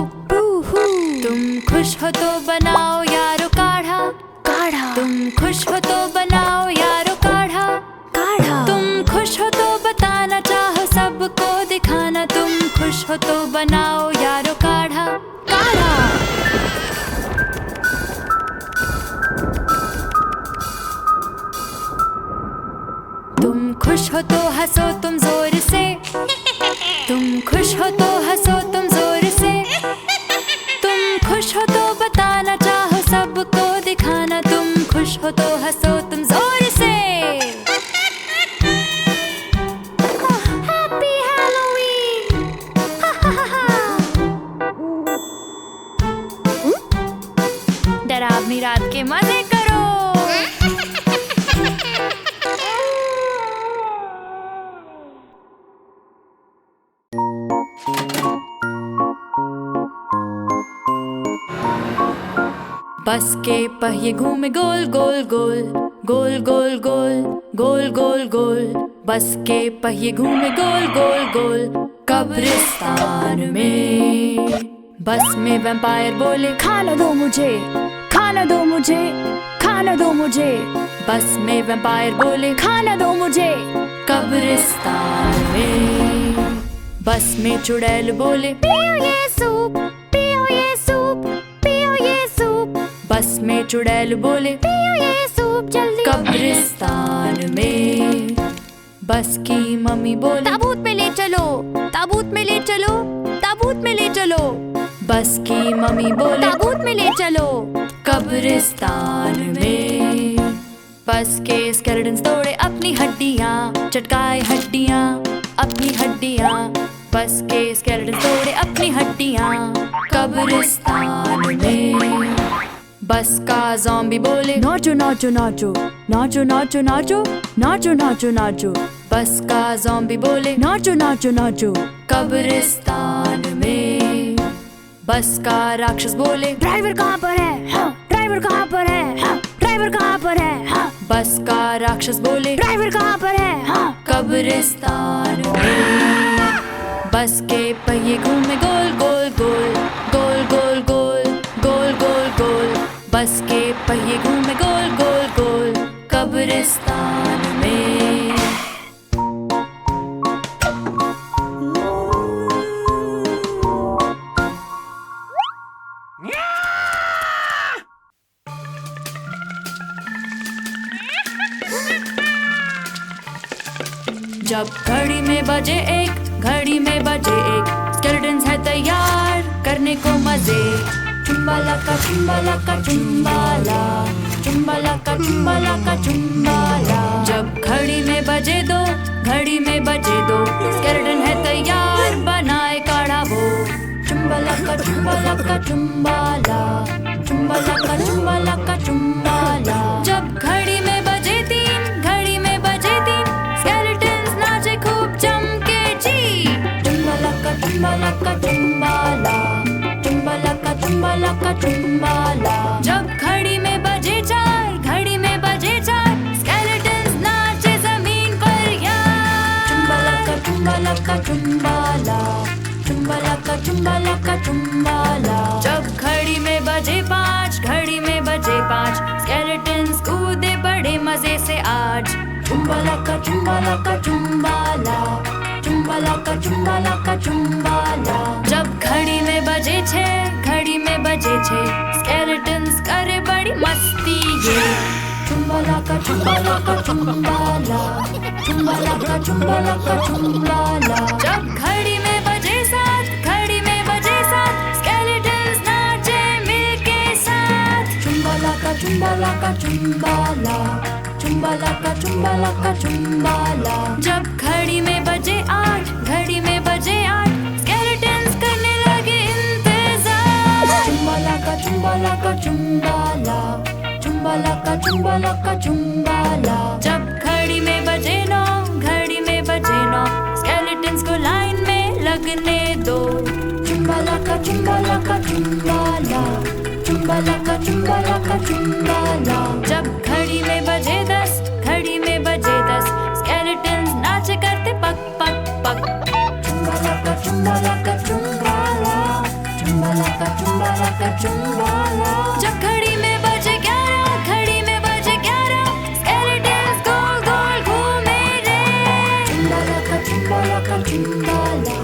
तुम खुश हो तो बनाओ यारो काढ़ा, तुम खुश हो तो बनाओ यारो काढ़ा। तुम खुश हो तो बताना चाहो सबको दिखाना। तुम खुश हो तो बनाओ यारो काढ़ा। तुम खुश हो तो हंसो तुम जोर से, तुम खुश हो तो हंसो तुम जोर से। तुम खुश हो तो बताना चाहो सबको दिखाना। तुम खुश हो तो हंसो तुम जोर से। Happy Halloween. डरावनी रात के मजे करो। बस के पहिए घूमे गोल गोल गोल, गोल गोल गोल, गोल गोल गोल, बस के पहिए घूमे गोल गोल गोल कब्रिस्तान में। बस में वैम्पायर बोले खाना दो मुझे, खाना दो मुझे, खाना दो मुझे। बस में वैम्पायर बोले खाना दो मुझे कब्रिस्तान में। बस में चुड़ैल बोले पियो ये सूप, पियो ये सूप, पियो ये सूप। बस में चुड़ैल बोले पियो ये सूप जल्दी कब्रिस्तान में। बस की मम्मी बोले ताबूत में ले चलो, ताबूत में ले चलो, ताबूत में ले चलो। बस की मम्मी बोले ताबूत में ले चलो कब्रिस्तान में। बस के स्केलेटन्स तोड़े अपनी हड्डियाँ, चटकाए हड्डियाँ अपनी हड्डियाँ। बस के स्केलेटन्स तोड़े अपनी हड्डियाँ कब्रिस्तान में। बस का ज़ॉम्बी बोले नाचो नाचो नाचो, नाचो नाचो नाचो, नाचो नाचो नाचो। बस का ज़ॉम्बी बोले नाचो नाचो नाचो कब्रिस्तान में। बस का राक्षस बोले ड्राइवर कहाँ पर है, हाँ ड्राइवर कहाँ पर है, हाँ ड्राइवर कहाँ पर है, हाँ। बस का राक्षस बोले ड्राइवर कहाँ पर है, हाँ कब्रिस्तान में। बस के पहिए घूमे गोल गोल गोल, गोल गोल गोल, गोल गोल गोल। बस के पहिए घूमे गोल गोल गोल कब्रिस्तान में। जब घड़ी में बजे एक, घड़ी में बजे एक, स्केलेटन्स है तैयार करने को मजे। चुम्बाला का चुम्बाला का चुम्बाला, चुम्बाला का चुम्बाला का चुम्बाला। जब घड़ी में बजे दो, घड़ी में बजे दो, स्केलेटन है तैयार बनाए काढ़ा वो। चुम्बाला का चुम्बाला का चुम्बाला, चुम्बाला का चुम्बाला का चुम्बाला। जब घड़ी में बजे तीन, घड़ी में बजे तीन, स्केलेटन्स नाचे खूब जम के जी। चुम्बाला का चुम्बाला का चुम्बाला, चुम्बाला का चुम्बाला का चुम्बाला। जब घड़ी में बजे चार, घड़ी में बजे चार, स्केलेटन्स नाचे जमीन पर यार। चुम्बाला का चुम्बाला का चुम्बाला, चुम्बाला का चुम्बाला का चुम्बाला। जब घड़ी में बजे पाँच, घड़ी में बजे पाँच, स्केलेटन्स कूदे बड़े मजे से आज। चुम्बाला का चुम्बाला का चुम्बाला, चुम्बाला का चुम्बाला का चुम्बाला। जब घड़ी में बजे छः, घड़ी में बजे छः, स्केलेटन्स करे बड़ी मस्ती ये। चुम्बाला का चुम्बाला का चुम्बाला, चुम्बाला का चुम्बाला का चुम्बाला। जब घड़ी में बजे सात, घड़ी में बजे सात, स्केलेटन्स नाचे मिलके साथ। चुम्बाला का चुम्बाला का चुम्बाला, चुम्बाला का चुम्बाला का चुम्बाला। जब घड़ी में बजे आठ, घड़ी में बजे आठ, स्केलेटन्स करने लगे इंतजार। चुम्बाला का चुम्बाला का चुम्बाला, चुम्बाला का चुम्बाला का चुम्बाला। जब घड़ी में बजे नौ, घड़ी में बजे नौ, स्केलेटन्स को लाइन में लगने दो। चुम्बाला का चुम्बाला का चुम्बाला, चुम्बाला का चुम्बाला का चुम्बाला। जब घड़ी में बजे दस, घड़ी में बजे दस, स्केलेटन्स नाचे करते पक पक पक। चुम्बाला का चुम्बाला का चुम्बाला, चुम्बाला का चुम्बाला का चुम्बाला। जब घड़ी में बजे ग्यारह, घड़ी में बजे ग्यारह, स्केलेटन्स गोल गोल घूमे रे। चुम्बाला का चुम्बाला का चुम्बाला,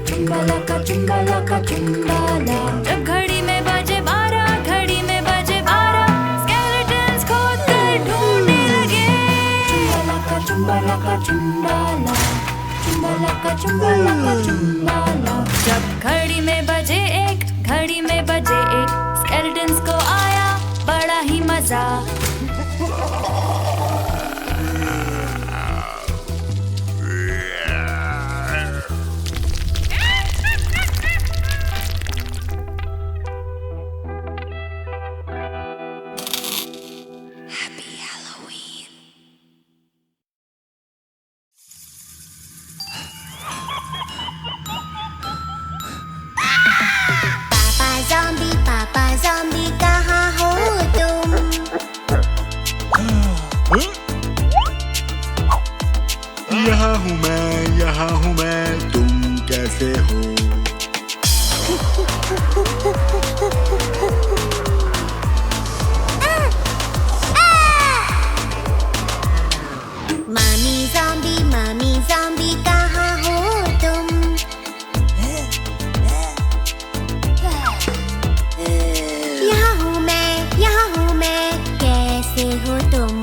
चुम्बाला का चुम्बाला का चुम्बाला। जब घड़ी में बजे बारह, घड़ी में बजे बारह, स्केलेटन्स खोद कर ढूंढने लगे। चुम्बाला का चुम्बाला का चुम्बाला, चुम्बाला का चुम्बाला का चुम्बाला। जब घड़ी में बजे एक, घड़ी में बजे एक, स्केलेटन्स को आया बड़ा ही मजा। पापा ज़ॉम्बी कहाँ हो तुम? हूँ मैं, यहाँ हूँ मैं, तुम कैसे हो? मामी ज़ॉम्बी कहाँ हो तुम? यहाँ हूँ मैं, कैसे हो तुम?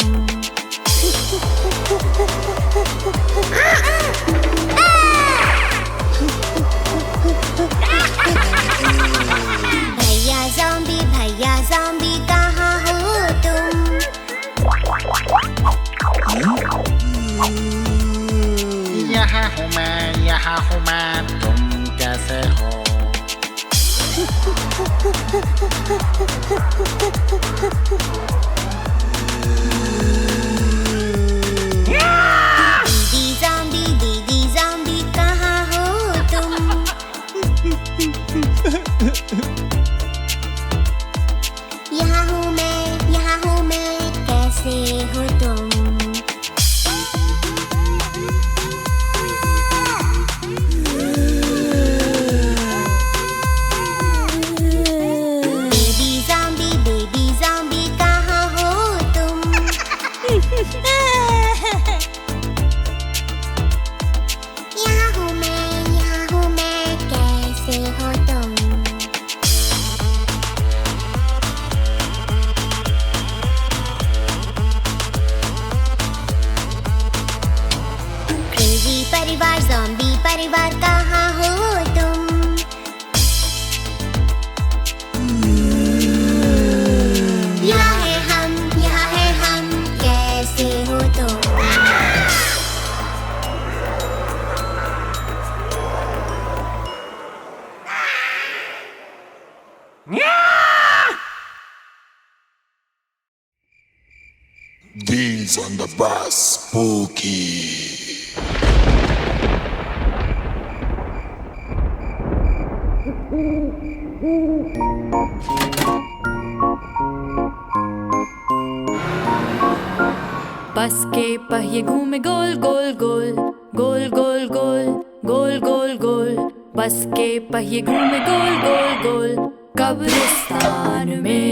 भैया ज़ॉम्बी कहाँ हो तुम? यहाँ हूँ मैं, तुम कैसे हो? दीदी ज़ॉम्बी कहाँ हो तुम? यहाँ हूँ मैं, कैसे हो तुम? बेबी ज़ॉम्बी कहाँ हो तुम? यहाँ हूँ मैं, कैसे हो तुम? क्रेज़ी परिवार, ज़ॉम्बी परिवार कहाँ हो तुम? यहाँ है हम, कैसे हो तुम? Beans on the bus, spooky. बस के पहिए घूमे गोल गोल गोल, गोल गोल गोल, गोल गोल गोल। बस के पहिए घूमे गोल गोल गोल, कब्रिस्तान में।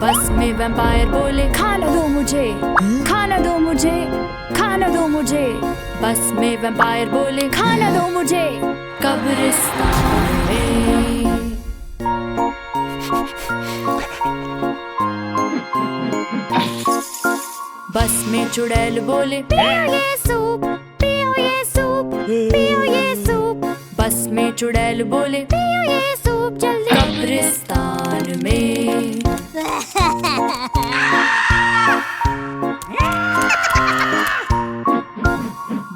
बस में वैम्पायर बोले, खाना दो मुझे, खाना दो मुझे, खाना दो मुझे। बस में वैम्पायर बोले, खाना दो मुझे, कब्रिस्तान में। बस में चुड़ैल बोले, पियो ये सूप, पियो ये सूप, पियो ये सूप। बस में चुड़ैल बोले, पियो ये सूप जल्दी, कब्रिस्तान में।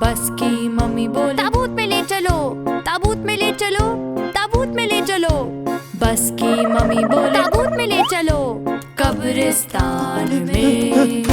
बस की मम्मी बोले, ताबूत में ले चलो, ताबूत में ले चलो, ताबूत में ले चलो। बस की मम्मी बोले, ताबूत में ले चलो, कब्रिस्तान में।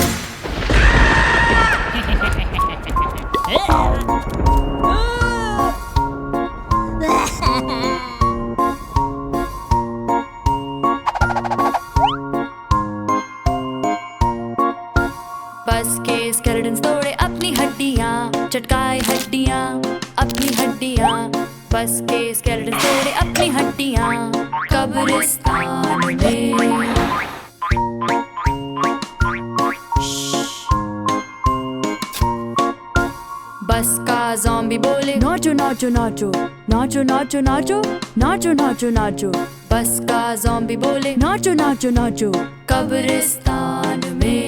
बस के स्केलेटन्स तोड़े अपनी हड्डियाँ, चटकाए हड्डियाँ, अपनी हड्डियाँ। बस के स्केलेटन्स तोड़े अपनी हड्डियाँ, कब्रिस्तान में। बस का ज़ॉम्बी बोले, नाचो नाचो नाचो, नाचो नाचो नाचो, नाचो नाचो नाचो। बस का ज़ॉम्बी बोले, नाचो नाचो नाचो, कब्रिस्तान में।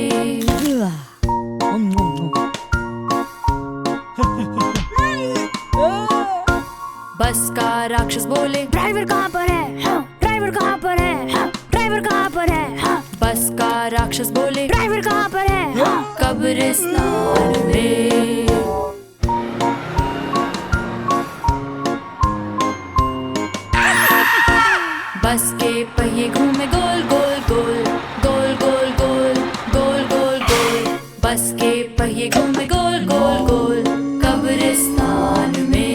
बस का राक्षस बोले, ड्राइवर कहाँ पर है? हाँ, ड्राइवर कहाँ पर है? हाँ, ड्राइवर कहाँ पर है? हाँ। बस का राक्षस बोले, ड्राइवर कहाँ पर है? हाँ, कब्रिस्तान में। बस के पहिए घूमे गोल गोल गोल, गोल गोल गोल, गोल गोल गोल। बस के पहिए घूमे गोल गोल गोल, कब्रिस्तान में।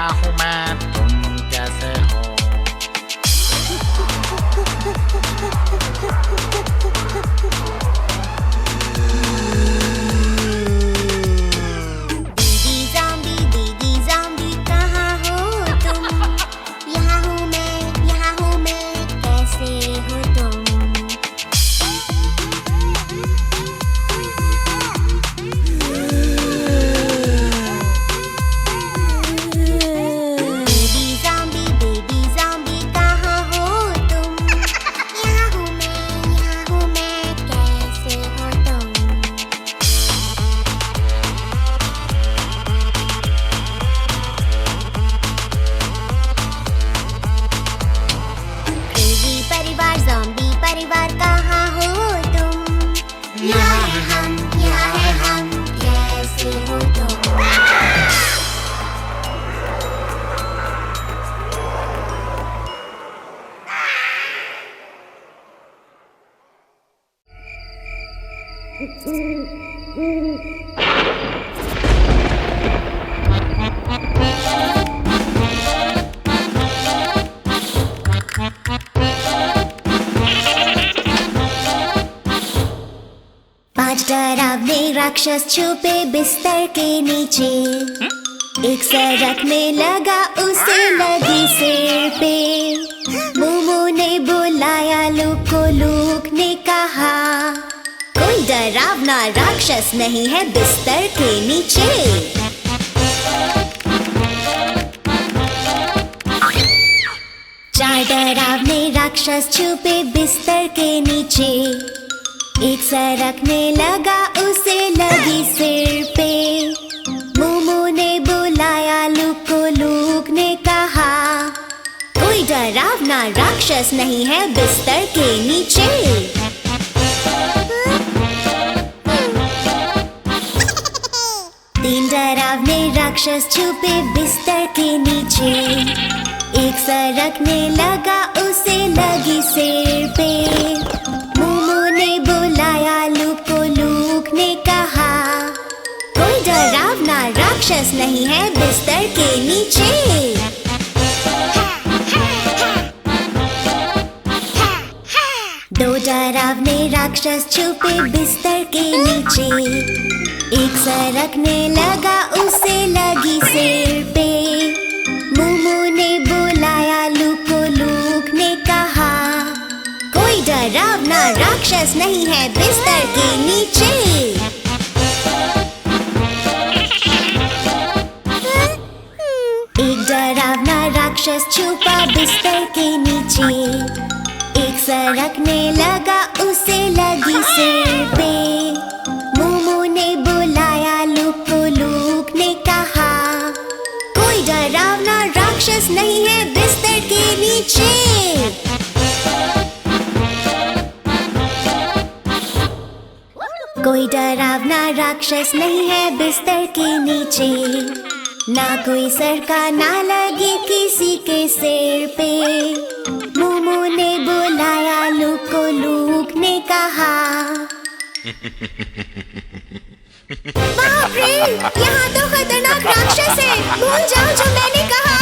कहाँ हूँ मैं, तुम कैसे हो? दीदी ज़ॉम्बी कहाँ हो तुम? यहाँ हूँ मैं, कैसे हो तुम? बेबी ज़ॉम्बी कहाँ हो तुम? यहाँ हूँ मैं, कैसे हो तुम? क्रेज़ी परिवार ज़ॉम्बी परिवार कहाँ हो तुम? यहाँ है हम, कैसे हो तुम? पांच डरावने राक्षस छुपे बिस्तर के नीचे। एक सरकने लगा उसे लगी सिर पे। मोमो ने बुलाया लूक को, लूक ने कहा कोई डरावना राक्षस नहीं है बिस्तर के नीचे। चार डरावने राक्षस छुपे बिस्तर के नीचे। एक सरकने लगा उसे लगी सिर पे। मोमो ने बुलाया लूक को, लूक ने कहा कोई डरावना राक्षस नहीं है बिस्तर के नीचे। तीन डरावने राक्षस छुपे बिस्तर के नीचे। एक सरकने लगा उसे लगी सिर पे। मोमो ने बुलाया लूक को, लूक ने कहा कोई डरावना राक्षस नहीं है बिस्तर के नीचे। दो डरावने राक्षस छुपे बिस्तर के नीचे। एक सरकने लगा उसे लगी सिर पे। मोमो ने बुलाया लूक को, लूक ने कहा कोई डरावना राक्षस नहीं है बिस्तर के नीचे। एक डरावना राक्षस छुपा बिस्तर के नीचे। एक सरकने लगा उसे लगी सिर पे। मोमो ने बुलाया लूक को, लूक ने कहा कोई डरावना राक्षस नहीं है बिस्तर के नीचे। कोई डरावना राक्षस नहीं है बिस्तर के नीचे। ना कोई सरका ना लगे किसी के सिर पे। मोमो ने बुलाया लूक को, लूक ने कहा बाप रे, यहाँ तो खतरनाक राक्षस है, भूल जाओ जो मैंने कहा।